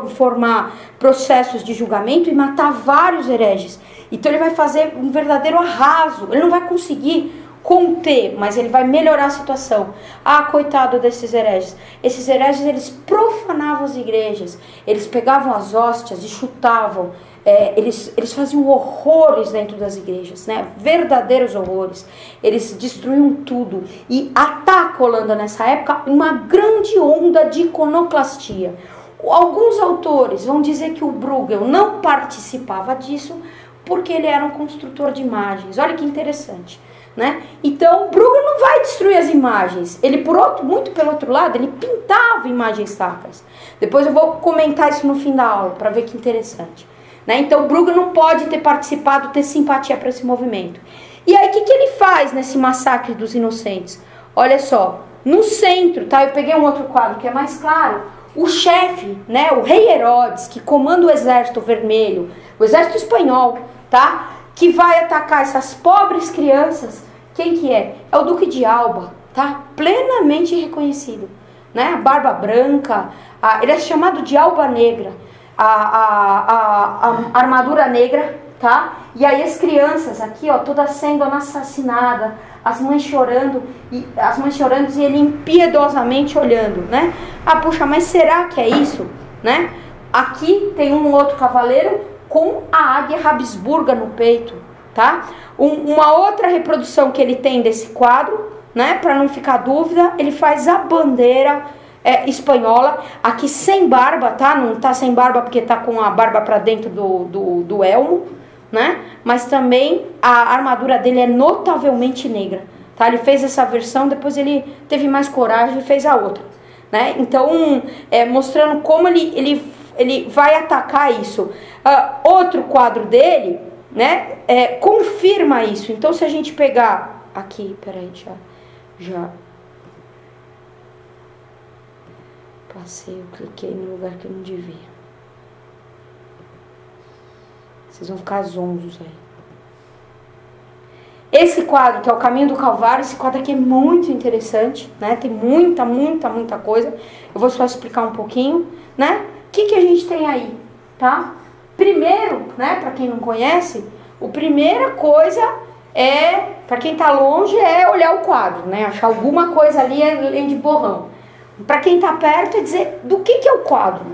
formar processos de julgamento e matar vários hereges. Então ele vai fazer um verdadeiro arraso. Ele não vai conseguir conter, mas ele vai melhorar a situação. Ah, coitado desses hereges. Esses hereges, eles profanavam as igrejas. Eles pegavam as hóstias e chutavam. Eles faziam horrores dentro das igrejas, né? Verdadeiros horrores. Eles destruíam tudo. E ataca a Holanda nessa época uma grande onda de iconoclastia. Alguns autores vão dizer que o Bruegel não participava disso porque ele era um construtor de imagens. Olha que interessante, né? Então, o Bruegel não vai destruir as imagens. Ele, muito pelo outro lado, ele pintava imagens sacras. Depois eu vou comentar isso no fim da aula, para ver que interessante. Né? Então, o Bruegel não pode ter participado, ter simpatia para esse movimento. E aí, o que ele faz nesse massacre dos inocentes? Olha só, no centro, tá? Eu peguei um outro quadro que é mais claro. O chefe, né, o rei Herodes, que comanda o exército vermelho, o exército espanhol, tá? Que vai atacar essas pobres crianças. Quem que é? É o Duque de Alba, tá? Plenamente reconhecido, né? A barba branca, ele é chamado de Alba Negra. A armadura negra, tá? E aí as crianças aqui, ó, todas sendo assassinadas, as mães chorando e ele impiedosamente olhando, né? Ah, puxa, mas será que é isso, né? Aqui tem um outro cavaleiro com a águia Habsburga no peito, tá? Uma outra reprodução que ele tem desse quadro, né? Para não ficar dúvida, ele faz a bandeira espanhola, aqui sem barba, tá? Não tá sem barba porque tá com a barba para dentro do elmo, né? Mas também a armadura dele é notavelmente negra, tá? Ele fez essa versão, depois ele teve mais coragem e fez a outra, né? Então, mostrando como ele vai atacar isso. Outro quadro dele, né? Confirma isso. Então, se a gente pegar aqui, peraí, já passei, eu cliquei no lugar que eu não devia. Vocês vão ficar zonzos aí. Esse quadro, que é o Caminho do Calvário, esse quadro aqui é muito interessante, né? Tem muita coisa. Eu vou só explicar um pouquinho, né? O que a gente tem aí, tá? Primeiro, né, para quem não conhece, a primeira coisa para quem tá longe, é olhar o quadro, né? Achar alguma coisa ali além de borrão. Para quem está perto é dizer do que é o quadro,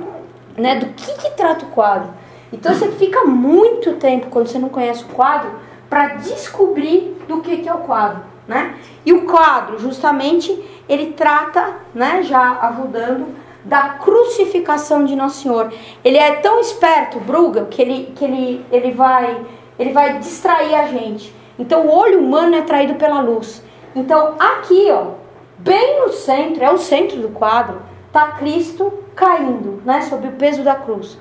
né? Do que trata o quadro. Então você fica muito tempo, quando você não conhece o quadro, para descobrir do que é o quadro, né? E o quadro, justamente, ele trata, né, já ajudando, da crucificação de Nosso Senhor. Ele é tão esperto, Bruegel, que ele vai distrair a gente. Então o olho humano é atraído pela luz. Então aqui, ó, bem no centro, é o centro do quadro, está Cristo caindo, né, sob o peso da cruz.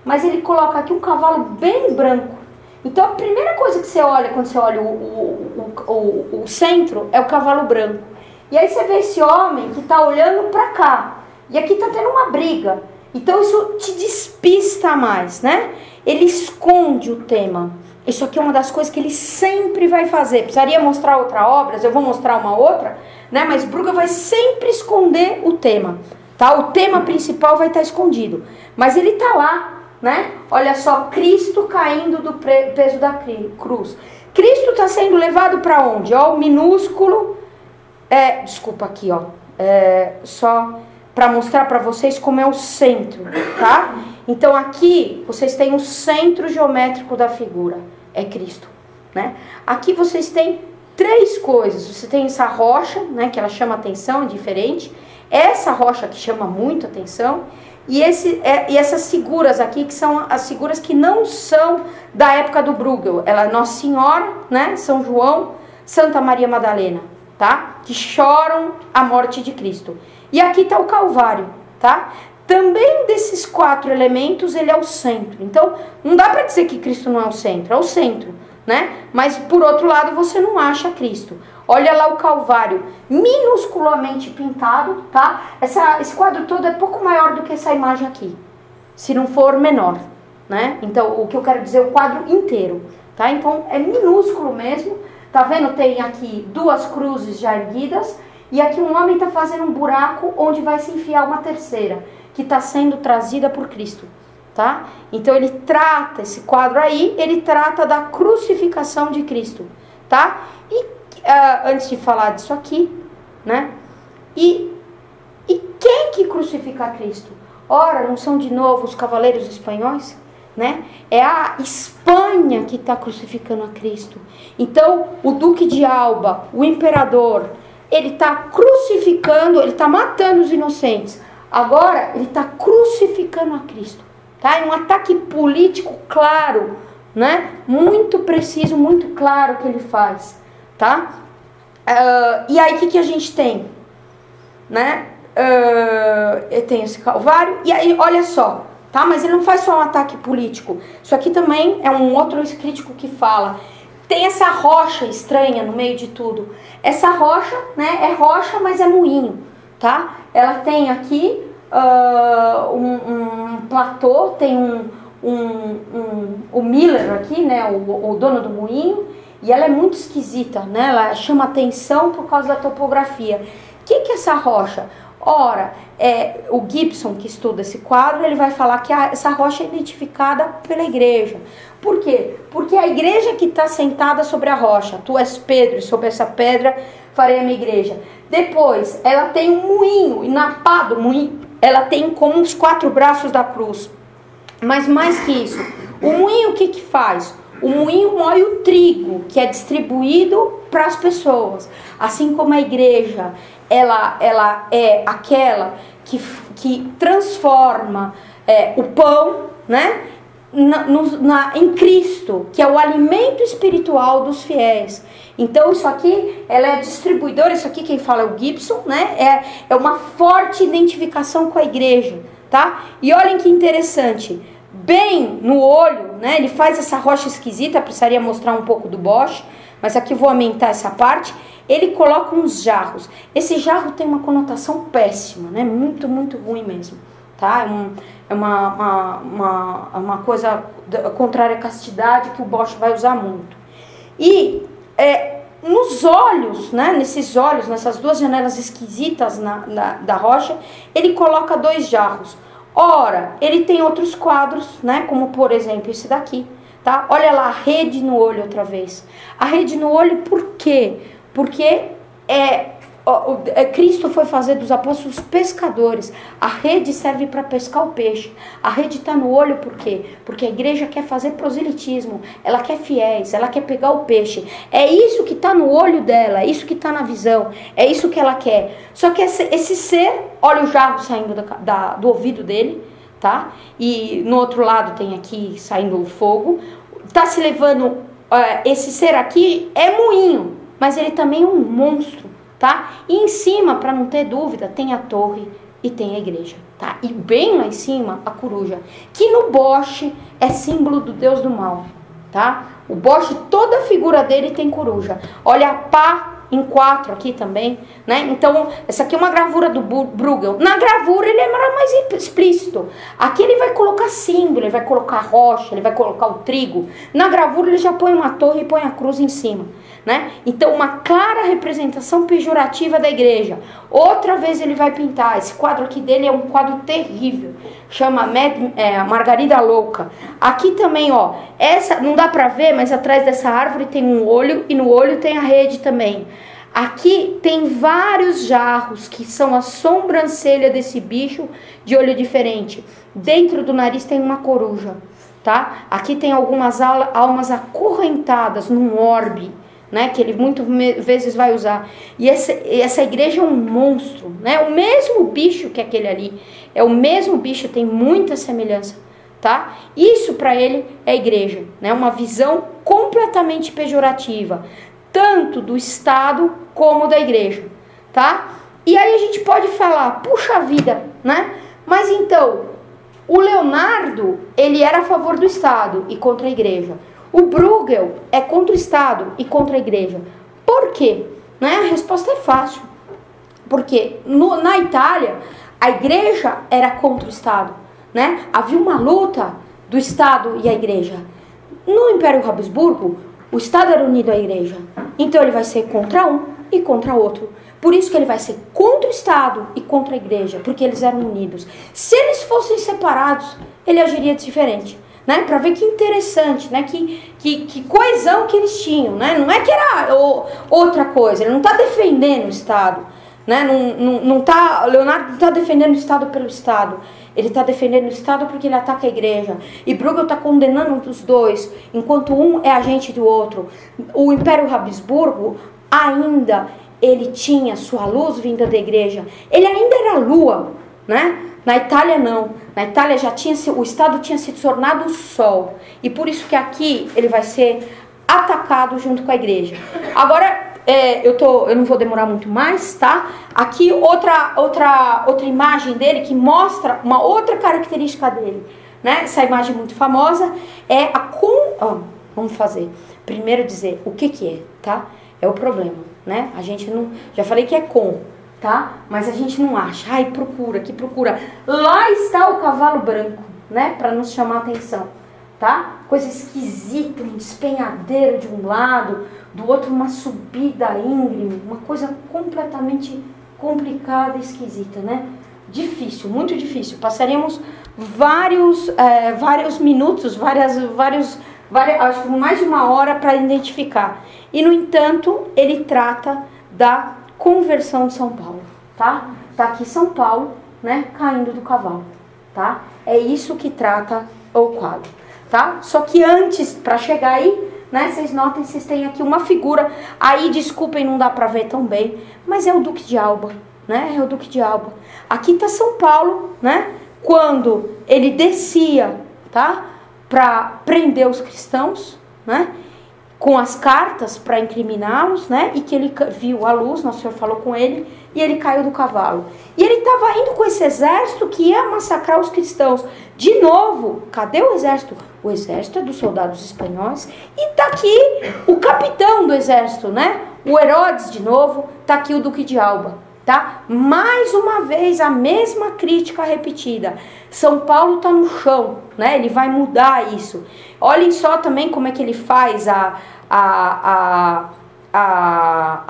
Mas ele coloca aqui um cavalo bem branco. Então a primeira coisa que você olha quando você olha o centro é o cavalo branco. E aí você vê esse homem que está olhando para cá. E aqui está tendo uma briga. Então isso te despista mais, né? Ele esconde o tema. Isso aqui é uma das coisas que ele sempre vai fazer. Precisaria mostrar outra obra, eu vou mostrar uma outra, né? Mas Bruegel vai sempre esconder o tema, tá? O tema principal vai estar escondido, mas ele está lá, né? Olha só, Cristo caindo do peso da cruz. Cristo está sendo levado para onde? Ó, o minúsculo, desculpa aqui, ó, só para mostrar para vocês como é o centro, tá? Então aqui vocês têm o centro geométrico da figura, é Cristo, né? Aqui vocês têm três coisas. Você tem essa rocha, né, que ela chama atenção, é diferente. Essa rocha que chama muito atenção. E essas figuras aqui, que são as figuras que não são da época do Bruegel. Ela é Nossa Senhora, né, São João, Santa Maria Madalena, tá? Que choram a morte de Cristo. E aqui está o Calvário, tá? Também desses quatro elementos, ele é o centro. Então, não dá para dizer que Cristo não é o centro, é o centro, né? Mas, por outro lado, você não acha Cristo. Olha lá o Calvário, minusculamente pintado, tá? Esse quadro todo é pouco maior do que essa imagem aqui, se não for menor, né? Então, o que eu quero dizer, o quadro inteiro, tá? Então, é minúsculo mesmo. Tá vendo? Tem aqui duas cruzes já erguidas, e aqui um homem está fazendo um buraco onde vai se enfiar uma terceira, que está sendo trazida por Cristo, tá? Então ele trata, esse quadro aí, ele trata da crucificação de Cristo, tá? E antes de falar disso aqui, né? E quem que crucifica Cristo? Ora, não são de novo os cavaleiros espanhóis? Né? É a Espanha que está crucificando a Cristo. Então, o Duque de Alba, o imperador, ele está crucificando, ele está matando os inocentes. Agora, ele está crucificando a Cristo. Tá? É um ataque político claro, né? Muito preciso, muito claro que ele faz. Tá? E aí, o que a gente tem? Né? Tem esse Calvário. E aí, olha só. Tá? Mas ele não faz só um ataque político. Isso aqui também é um outro crítico que fala. Tem essa rocha estranha no meio de tudo. Essa rocha, né, é rocha, mas é moinho, tá? Ela tem aqui um platô, tem o Miller aqui, né, o dono do moinho, e ela é muito esquisita, né? Ela chama atenção por causa da topografia. O que é essa rocha? Ora, o Gibson, que estuda esse quadro, ele vai falar que essa rocha é identificada pela igreja. Por quê? Porque a igreja que está sentada sobre a rocha, tu és Pedro, e sobre essa pedra farei a minha igreja. Depois, ela tem um moinho, e na pá do moinho, ela tem como os quatro braços da cruz. Mas mais que isso, o moinho o que faz? O moinho moe o trigo, que é distribuído para as pessoas. Assim como a igreja, ela é aquela que transforma o pão, né, em Cristo, que é o alimento espiritual dos fiéis. Então isso aqui, ela é distribuidora, isso aqui quem fala é o Gibson, né, é uma forte identificação com a igreja, tá? E olhem que interessante, bem no olho, né, ele faz essa rocha esquisita, precisaria mostrar um pouco do Bosch, mas aqui vou aumentar essa parte. Ele coloca uns jarros. Esse jarro tem uma conotação péssima, né? Muito, muito ruim mesmo, tá? É uma coisa contrária à castidade que o Bosch vai usar muito. E nos olhos, né? Nesses olhos, nessas duas janelas esquisitas da rocha, ele coloca dois jarros. Ora, ele tem outros quadros, né? Como por exemplo esse daqui, tá? Olha lá, a rede no olho outra vez. A rede no olho, por quê? Porque Cristo foi fazer dos apóstolos pescadores. A rede serve para pescar o peixe. A rede está no olho por quê? Porque a igreja quer fazer proselitismo. Ela quer fiéis, ela quer pegar o peixe. É isso que está no olho dela, é isso que está na visão. É isso que ela quer. Só que esse ser, olha o jarro saindo do ouvido dele, tá? E no outro lado tem aqui saindo o fogo. Está se levando, esse ser aqui é moinho. Mas ele também é um monstro, tá? E em cima, para não ter dúvida, tem a torre e tem a igreja, tá? E bem lá em cima, a coruja, que no Bosch é símbolo do Deus do mal, tá? O Bosch, toda a figura dele tem coruja. Olha a pá em 4 aqui também, né? Então, essa aqui é uma gravura do Bruegel. Na gravura ele é mais explícito. Aqui ele vai colocar símbolo, ele vai colocar rocha, ele vai colocar o trigo. Na gravura ele já põe uma torre e põe a cruz em cima, né? Então, uma clara representação pejorativa da igreja. Outra vez ele vai pintar. Esse quadro aqui dele é um quadro terrível, chama Margarida Louca. Aqui também, ó, essa não dá pra ver, mas atrás dessa árvore tem um olho e no olho tem a rede também. Aqui tem vários jarros que são a sobrancelha desse bicho de olho diferente. Dentro do nariz tem uma coruja, tá? Aqui tem algumas almas acorrentadas num orbe, né, que ele muitas vezes vai usar. E essa igreja é um monstro, né? O mesmo bicho que aquele ali, é o mesmo bicho, tem muita semelhança, tá? Isso para ele é igreja, né? Uma visão completamente pejorativa, tanto do Estado como da igreja, tá? E aí a gente pode falar, puxa vida, né? Mas então, o Leonardo, ele era a favor do Estado e contra a igreja. O Bruegel é contra o Estado e contra a igreja. Por quê? Né? A resposta é fácil. Porque na Itália, a igreja era contra o Estado. Né? Havia uma luta do Estado e a igreja. No Império Habsburgo, o Estado era unido à igreja. Então ele vai ser contra um e contra outro. Por isso que ele vai ser contra o Estado e contra a igreja, porque eles eram unidos. Se eles fossem separados, ele agiria diferente. Né, para ver que interessante, né, que coesão que eles tinham, né, não é que era outra coisa, ele não está defendendo o Estado, né, Leonardo não está defendendo o Estado pelo Estado, ele está defendendo o Estado porque ele ataca a igreja, e Bruegel está condenando os dois, enquanto um é agente do outro. O Império Habsburgo ainda, ele tinha sua luz vinda da igreja, ele ainda era lua, né? Na Itália não, na Itália o Estado tinha se tornado o sol, e por isso que aqui ele vai ser atacado junto com a igreja. Agora, eu não vou demorar muito mais, tá? Aqui outra imagem dele que mostra uma outra característica dele, né? Essa imagem muito famosa é vamos fazer, primeiro dizer o que é, tá? É o problema, né? A gente não, já falei que é tá? Mas a gente não acha. Ai, procura. Lá está o cavalo branco, né? Para nos chamar a atenção, tá? Coisa esquisita, um despenhadeiro de um lado, do outro uma subida íngreme, uma coisa completamente complicada e esquisita, né? Difícil, muito difícil. Passaríamos vários minutos, acho que mais de uma hora para identificar. E, no entanto, ele trata da conversão de São Paulo, tá? Tá aqui São Paulo, né, caindo do cavalo, tá? É isso que trata o quadro, tá? Só que antes, para chegar aí, né, vocês notem, vocês têm aqui uma figura, aí, desculpem, não dá para ver tão bem, mas é o Duque de Alba, né? É o Duque de Alba. Aqui tá São Paulo, né? Quando ele descia, tá? Para prender os cristãos, né? Com as cartas para incriminá-los, né? E que ele viu a luz, Nosso Senhor falou com ele, e ele caiu do cavalo. E ele estava indo com esse exército que ia massacrar os cristãos. De novo, cadê o exército? O exército é dos soldados espanhóis. E tá aqui o capitão do exército, né? O Herodes, de novo, tá aqui o Duque de Alba, tá? Mais uma vez, a mesma crítica repetida. São Paulo tá no chão, né? Ele vai mudar isso. Olhem só também como é que ele faz a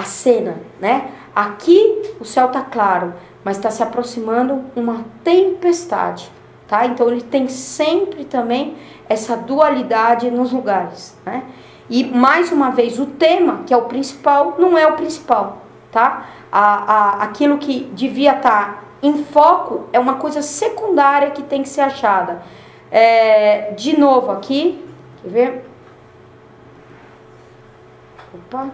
cena, né? Aqui o céu tá claro, mas está se aproximando uma tempestade, tá? Então ele tem sempre também essa dualidade nos lugares, né? E mais uma vez o tema, que é o principal, não é o principal, tá? Aquilo que devia estar em foco é uma coisa secundária que tem que ser achada. De novo aqui, quer ver? Opa.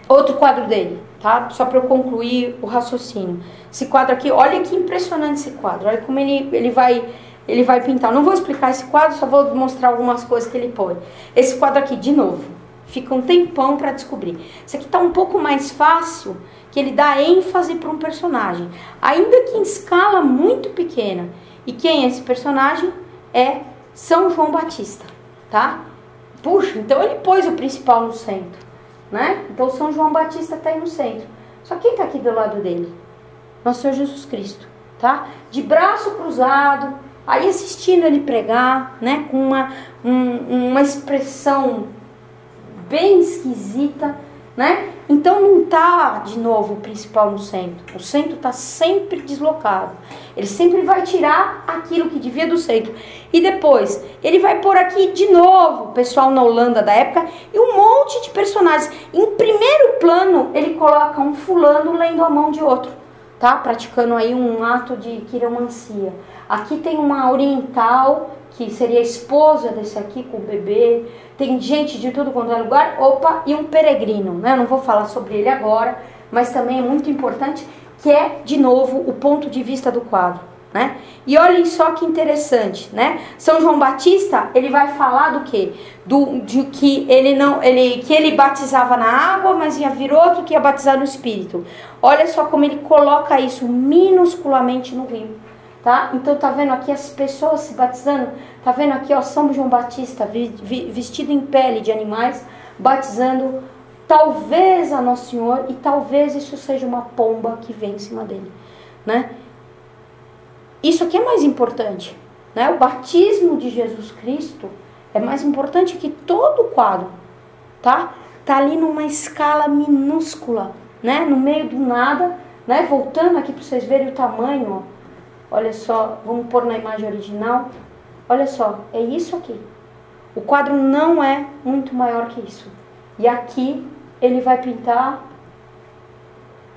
Outro quadro dele, tá? Só para eu concluir o raciocínio. Esse quadro aqui, olha que impressionante esse quadro. Olha como ele vai pintar. Não vou explicar esse quadro, só vou mostrar algumas coisas que ele põe. Esse quadro aqui, de novo, fica um tempão para descobrir. Esse aqui tá um pouco mais fácil, que ele dá ênfase para um personagem, ainda que em escala muito pequena. E quem é esse personagem? É São João Batista, tá? Puxa, então ele pôs o principal no centro, né? Então São João Batista está aí no centro. Só quem está aqui do lado dele? Nosso Senhor Jesus Cristo, tá? De braço cruzado, aí assistindo ele pregar, né? Com uma expressão bem esquisita, né? Então não tá de novo o principal no centro. O centro tá sempre deslocado. Ele sempre vai tirar aquilo que devia do centro. E depois, ele vai pôr aqui de novo o pessoal na Holanda da época e um monte de personagens. Em primeiro plano, ele coloca um fulano lendo a mão de outro, tá? Praticando aí um ato de quiromancia. Aqui tem uma oriental, que seria a esposa desse aqui com o bebê. Tem gente de tudo quanto é lugar. Opa, e um peregrino, né? Eu não vou falar sobre ele agora, mas também é muito importante, que é, de novo, o ponto de vista do quadro, né? E olhem só que interessante, né? São João Batista, ele vai falar do quê? De que ele batizava na água, mas ia vir outro que ia batizar no Espírito. Olha só como ele coloca isso minusculamente no rio, tá? Então tá vendo aqui as pessoas se batizando? Tá vendo aqui, ó, São João Batista vestido em pele de animais, batizando talvez a Nosso Senhor, e talvez isso seja uma pomba que vem em cima dele, né? Isso aqui é mais importante, né? O batismo de Jesus Cristo é mais importante que todo o quadro, tá? Tá ali numa escala minúscula, né? No meio do nada, né? Voltando aqui para vocês verem o tamanho, ó. Olha só, vamos pôr na imagem original. Olha só, é isso aqui. O quadro não é muito maior que isso. E aqui ele vai pintar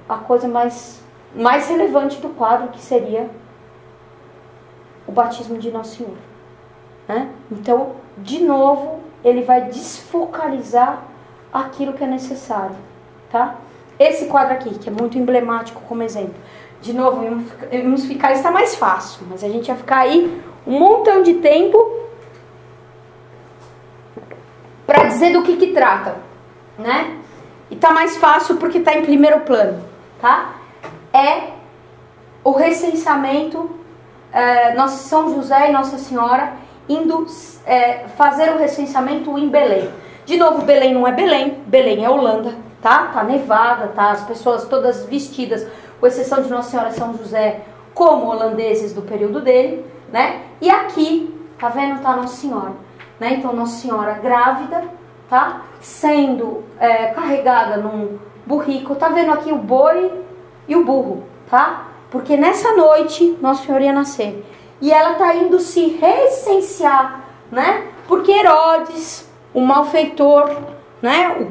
a coisa mais relevante do quadro, que seria o batismo de Nosso Senhor, né? Então, de novo, ele vai desfocalizar aquilo que é necessário, tá? Esse quadro aqui, que é muito emblemático como exemplo. De novo, vamos ficar, está mais fácil, mas a gente vai ficar aí um montão de tempo para dizer do que trata, né? E tá mais fácil porque tá em primeiro plano, tá? É o recenseamento, São José e Nossa Senhora indo fazer o recenseamento em Belém. De novo, Belém não é Belém, Belém é Holanda, tá? Tá nevada, tá? As pessoas todas vestidas, com exceção de Nossa Senhora e São José, como holandeses do período dele, né? E aqui, tá vendo? Tá Nossa Senhora, né? Então, Nossa Senhora grávida, tá? Sendo carregada num burrico. Tá vendo aqui o boi e o burro, tá? Porque nessa noite Nosso Senhor ia nascer. E ela tá indo se recensear, né? Porque Herodes, o malfeitor, né?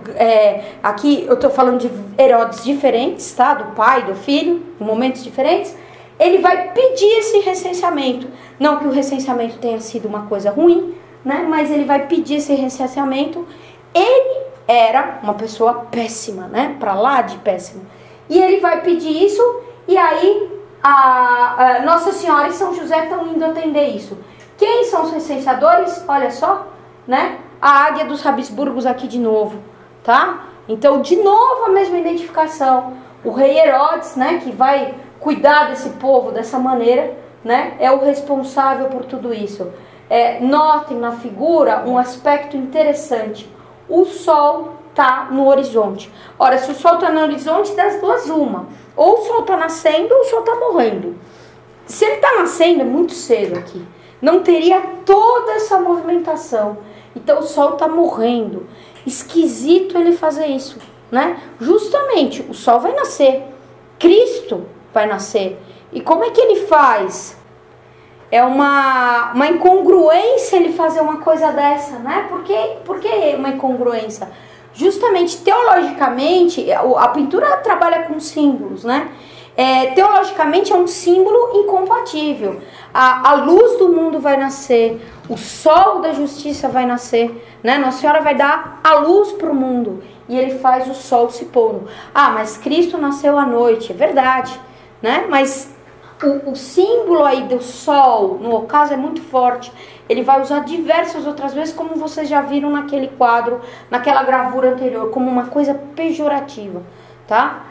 Aqui eu tô falando de Herodes diferentes, tá? Do pai, do filho, em momentos diferentes. Ele vai pedir esse recenseamento. Não que o recenseamento tenha sido uma coisa ruim, né? Mas ele vai pedir esse recenseamento. Ele era uma pessoa péssima, né? Pra lá de péssima. E ele vai pedir isso, e aí a Nossa Senhora e São José estão indo atender isso. Quem são os recenseadores? Olha só, né? A águia dos Habsburgos aqui de novo, tá? Então, de novo a mesma identificação. O rei Herodes, né? Que vai cuidar desse povo dessa maneira, né? É o responsável por tudo isso. Notem na figura um aspecto interessante. O sol está no horizonte. Ora, se o sol está no horizonte, das duas uma. Ou o sol está nascendo ou o sol está morrendo. Se ele está nascendo, é muito cedo aqui. Não teria toda essa movimentação. Então o sol está morrendo. Esquisito ele fazer isso, né? Justamente, o sol vai nascer. Cristo vai nascer. E como é que ele faz? É uma incongruência ele fazer uma coisa dessa, né? Por que uma incongruência? Justamente, teologicamente, a pintura trabalha com símbolos, né? Teologicamente é um símbolo incompatível. A luz do mundo vai nascer, o sol da justiça vai nascer, né? Nossa Senhora vai dar a luz para o mundo e ele faz o sol se pondo. Ah, mas Cristo nasceu à noite, é verdade, né? Mas o símbolo aí do sol, no ocaso, é muito forte. Ele vai usar diversas outras vezes, como vocês já viram naquele quadro, naquela gravura anterior, como uma coisa pejorativa, tá?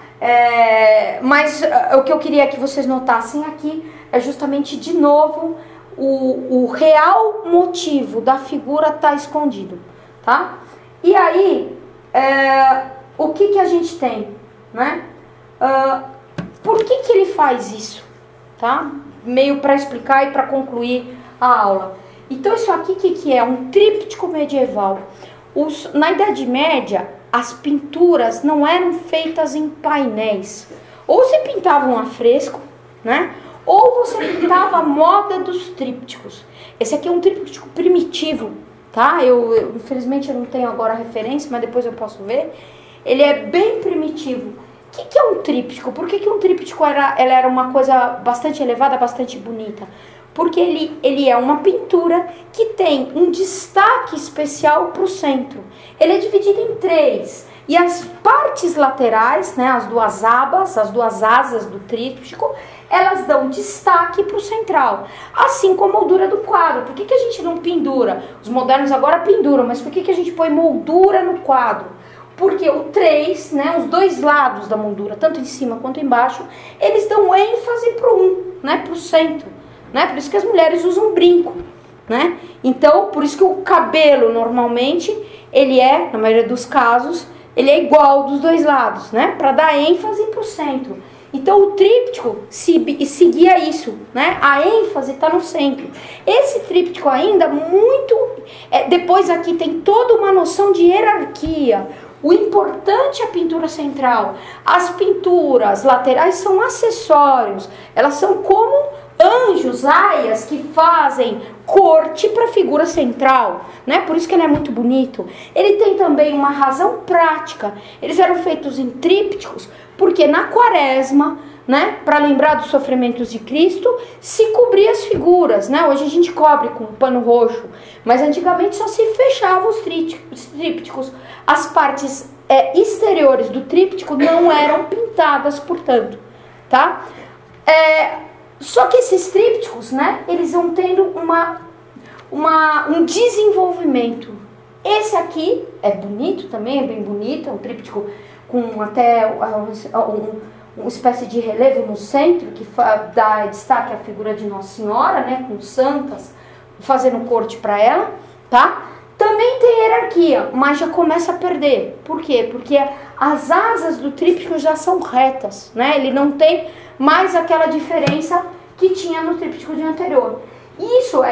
Mas o que eu queria que vocês notassem aqui é justamente, de novo, o real motivo da figura tá escondido, tá? E aí, o que a gente tem, né? Por que ele faz isso, tá? Meio para explicar e para concluir a aula. Então isso aqui que é? Um tríptico medieval. Na Idade Média, as pinturas não eram feitas em painéis. Ou você pintava um afresco, né? Ou você pintava a moda dos trípticos. Esse aqui é um tríptico primitivo, tá? Infelizmente eu não tenho agora a referência, mas depois eu posso ver. Ele é bem primitivo. O que é um tríptico? Por que um tríptico ela era uma coisa bastante elevada, bastante bonita? Porque ele é uma pintura que tem um destaque especial para o centro. Ele é dividido em 3. E as partes laterais, né, as duas abas, as duas asas do tríptico, elas dão destaque para o central. Assim como a moldura do quadro. Por que a gente não pendura? Os modernos agora penduram, mas por que a gente põe moldura no quadro? Porque o 3, né, os dois lados da moldura, tanto em cima quanto embaixo, eles dão ênfase para o né, para o centro. Né? Por isso que as mulheres usam brinco. Né? Então, por isso que o cabelo, normalmente, ele é, na maioria dos casos, ele é igual dos dois lados, né? Para dar ênfase para o centro. Então, o tríptico seguia isso, né? A ênfase está no centro. Esse tríptico ainda muito... depois aqui tem toda uma noção de hierarquia. O importante é a pintura central. As pinturas laterais são acessórios. Elas são como anjos, aias, que fazem corte para a figura central, né? Por isso que ele é muito bonito. Ele tem também uma razão prática. Eles eram feitos em trípticos, porque na quaresma, né, para lembrar dos sofrimentos de Cristo, se cobria as figuras, né? Hoje a gente cobre com pano roxo, mas antigamente só se fechava os trípticos. As partes exteriores do tríptico não eram pintadas, portanto, tá? Só que esses trípticos, né, eles vão tendo um desenvolvimento. Esse aqui é bonito também, é bem bonito, é um tríptico com até uma espécie de relevo no centro, que dá destaque à figura de Nossa Senhora, né, com santas, fazendo corte para ela, tá? Também tem hierarquia, mas já começa a perder. Por quê? Porque as asas do tríptico já são retas, né? Ele não tem mais aquela diferença que tinha no tríptico de anterior. Isso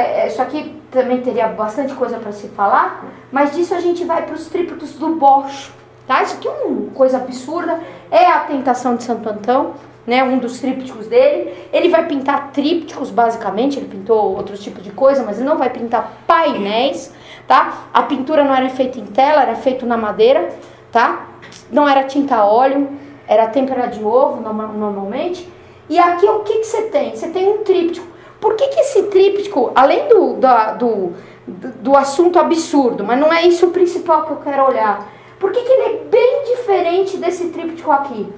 aqui também teria bastante coisa para se falar, mas disso a gente vai para os trípticos do Bosch, tá? Isso aqui é uma coisa absurda, é a Tentação de Santo Antão, né? Um dos trípticos dele. Ele vai pintar trípticos, basicamente, ele pintou outros tipos de coisa, mas ele não vai pintar painéis, tá? A pintura não era feita em tela, era feita na madeira, tá? Não era tinta a óleo, era têmpera de ovo, normalmente. E aqui o que você tem? Você tem um tríptico. Por que esse tríptico, além do assunto absurdo, mas não é isso o principal que eu quero olhar, por que ele é bem diferente desse tríptico aqui?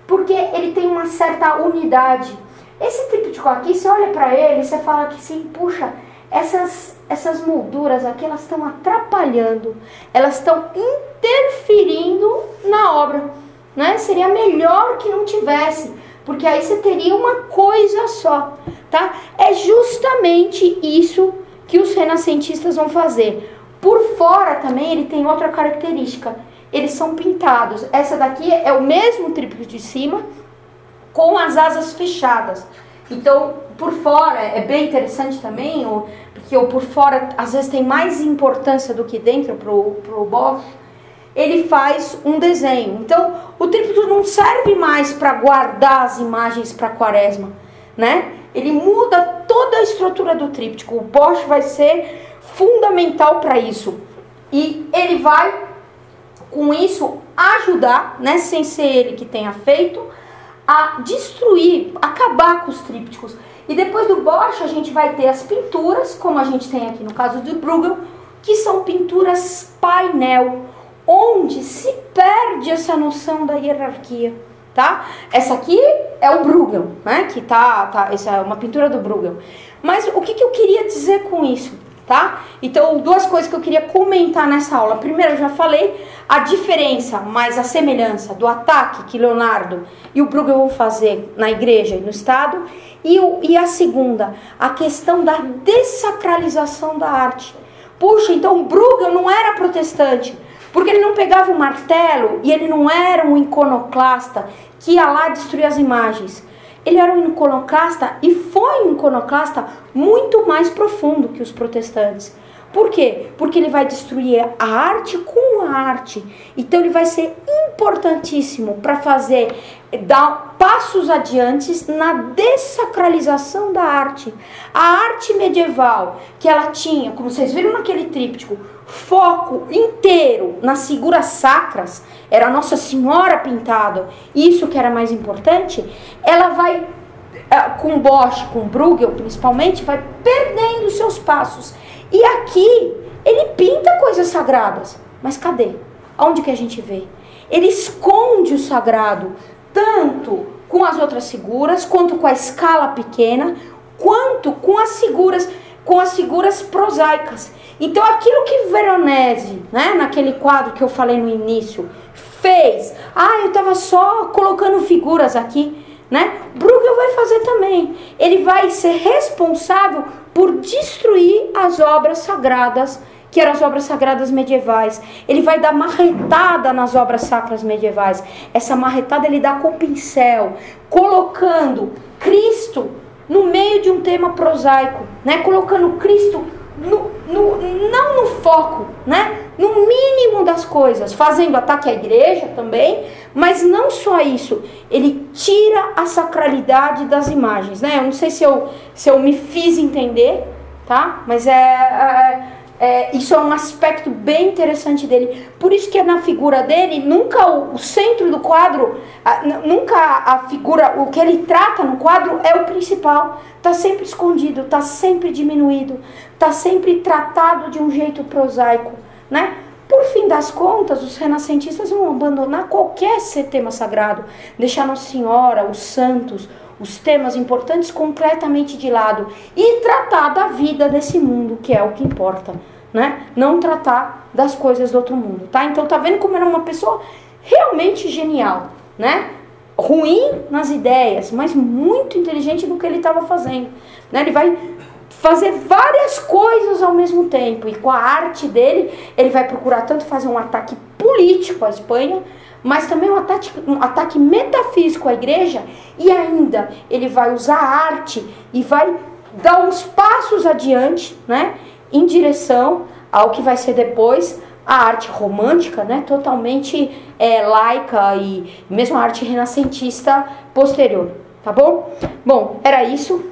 Porque ele tem uma certa unidade. Esse tríptico aqui, você olha para ele, você fala que sim, puxa, essas molduras aqui, elas estão atrapalhando, elas estão interferindo na obra, né? Seria melhor que não tivesse, porque aí você teria uma coisa só, tá? É justamente isso que os renascentistas vão fazer. Por fora também ele tem outra característica, eles são pintados. Essa daqui é o mesmo tríptico de cima, com as asas fechadas. Então, por fora, é bem interessante também, porque o por fora às vezes tem mais importância do que dentro pro Bosch. Ele faz um desenho. Então, o tríptico não serve mais para guardar as imagens para a quaresma, né? Ele muda toda a estrutura do tríptico. O Bosch vai ser fundamental para isso. E ele vai, com isso, ajudar, né, sem ser ele que tenha feito, a destruir, acabar com os trípticos. E depois do Bosch a gente vai ter as pinturas, como a gente tem aqui no caso do Bruegel, que são pinturas painel, onde se perde essa noção da hierarquia, tá? Essa aqui é o Bruegel, né? Que essa é uma pintura do Bruegel. Mas o que eu queria dizer com isso, tá? Então, duas coisas que eu queria comentar nessa aula. Primeiro, eu já falei a diferença, mas a semelhança do ataque que Leonardo e o Bruegel vão fazer na igreja e no Estado. E a segunda, a questão da dessacralização da arte. Puxa, então o Bruegel não era protestante, porque ele não pegava o martelo e ele não era um iconoclasta que ia lá destruir as imagens. Ele era um iconoclasta e foi um iconoclasta muito mais profundo que os protestantes. Por quê? Porque ele vai destruir a arte com a arte. Então ele vai ser importantíssimo para dar passos adiante na dessacralização da arte. A arte medieval, que ela tinha, como vocês viram naquele tríptico, foco inteiro nas figuras sacras, era Nossa Senhora pintada, isso que era mais importante, ela vai, com Bosch, com Bruegel principalmente, vai perdendo seus passos. E aqui, ele pinta coisas sagradas, mas cadê? Onde que a gente vê? Ele esconde o sagrado, tanto com as outras figuras, quanto com a escala pequena, quanto com as figuras prosaicas. Então aquilo que Veronese, né, naquele quadro que eu falei no início, fez, eu estava só colocando figuras aqui, né? Bruegel vai fazer também. Ele vai ser responsável por destruir as obras sagradas, que eram as obras sagradas medievais. Ele vai dar marretada nas obras sacras medievais. Essa marretada ele dá com o pincel, colocando Cristo no meio de um tema prosaico, né? Colocando Cristo não no foco, né? No mínimo das coisas, fazendo ataque à igreja também, mas não só isso, ele tira a sacralidade das imagens, né? Eu não sei se eu me fiz entender, tá? Mas isso é um aspecto bem interessante dele. Por isso que na figura dele, nunca o centro do quadro, nunca a figura, o que ele trata no quadro é o principal. Está sempre escondido, está sempre diminuído, está sempre tratado de um jeito prosaico, né? Por fim das contas, os renascentistas vão abandonar qualquer tema sagrado, deixar Nossa Senhora, os santos, os temas importantes completamente de lado e tratar da vida desse mundo, que é o que importa, né? Não tratar das coisas do outro mundo, tá? Então tá vendo como era uma pessoa realmente genial, né? Ruim nas ideias, mas muito inteligente no que ele estava fazendo, né? Ele vai fazer várias coisas ao mesmo tempo, e com a arte dele, ele vai procurar tanto fazer um ataque político à Espanha, mas também um ataque metafísico à igreja, e ainda ele vai usar a arte e vai dar uns passos adiante, né, em direção ao que vai ser depois a arte romântica, né, totalmente laica, e mesmo a arte renascentista posterior, tá bom? Bom, era isso.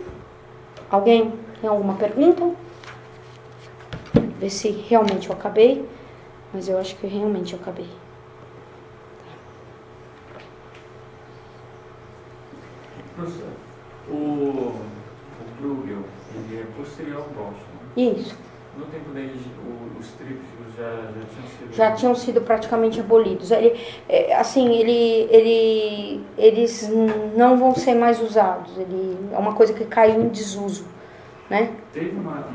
Alguém tem alguma pergunta? Ver se realmente eu acabei, mas eu acho que realmente eu acabei. Professor, o Bruegel, ele é posterior ao Bosch, né? Isso. No tempo dele, os trípticos já tinham sido praticamente abolidos. Eles não vão ser mais usados. É uma coisa que caiu em desuso, né? Teve uma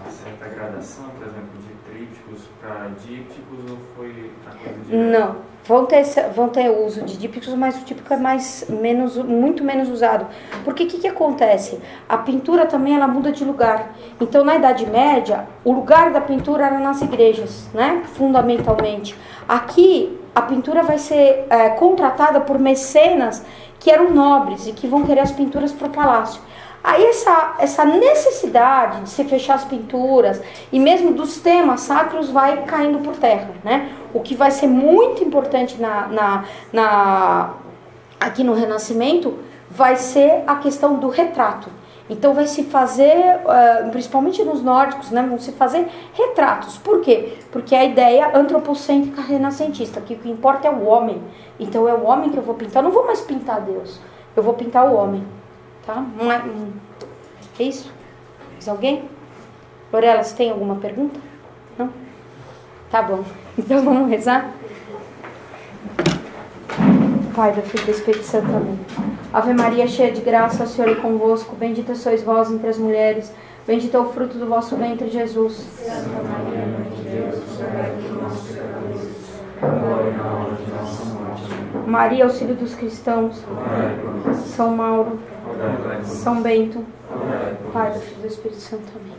certa gradação, por exemplo, de trípticos para dípticos, ou foi a coisa direta? Não. Vão ter uso de dípticos, mas o típico é muito menos usado. Porque o que acontece? A pintura também ela muda de lugar. Então, na Idade Média, o lugar da pintura era nas igrejas, né? Fundamentalmente. Aqui, a pintura vai ser contratada por mecenas que eram nobres e que vão querer as pinturas para o palácio. Aí essa necessidade de se fechar as pinturas e mesmo dos temas sacros vai caindo por terra, né? O que vai ser muito importante aqui no Renascimento vai ser a questão do retrato. Então vai se fazer, principalmente nos nórdicos, né, vão se fazer retratos. Por quê? Porque a ideia antropocêntrica renascentista, que o que importa é o homem. Então é o homem que eu vou pintar, eu não vou mais pintar Deus, eu vou pintar o homem. Tá? É isso? Mais alguém? Lorela, você tem alguma pergunta? Não? Tá bom. Então vamos rezar? Pai, do Filho e do Espírito Santo. Amém. Ave Maria, cheia de graça, o Senhor é convosco. Bendita sois vós entre as mulheres. Bendito é o fruto do vosso ventre, Jesus. Santa Maria, Mãe de Deus, rogai por nós pecadores, agora e na hora de nossa morte. Maria, auxílio dos cristãos. São Mauro. São Bento. Pai, do Filho e do Espírito Santo. Amém.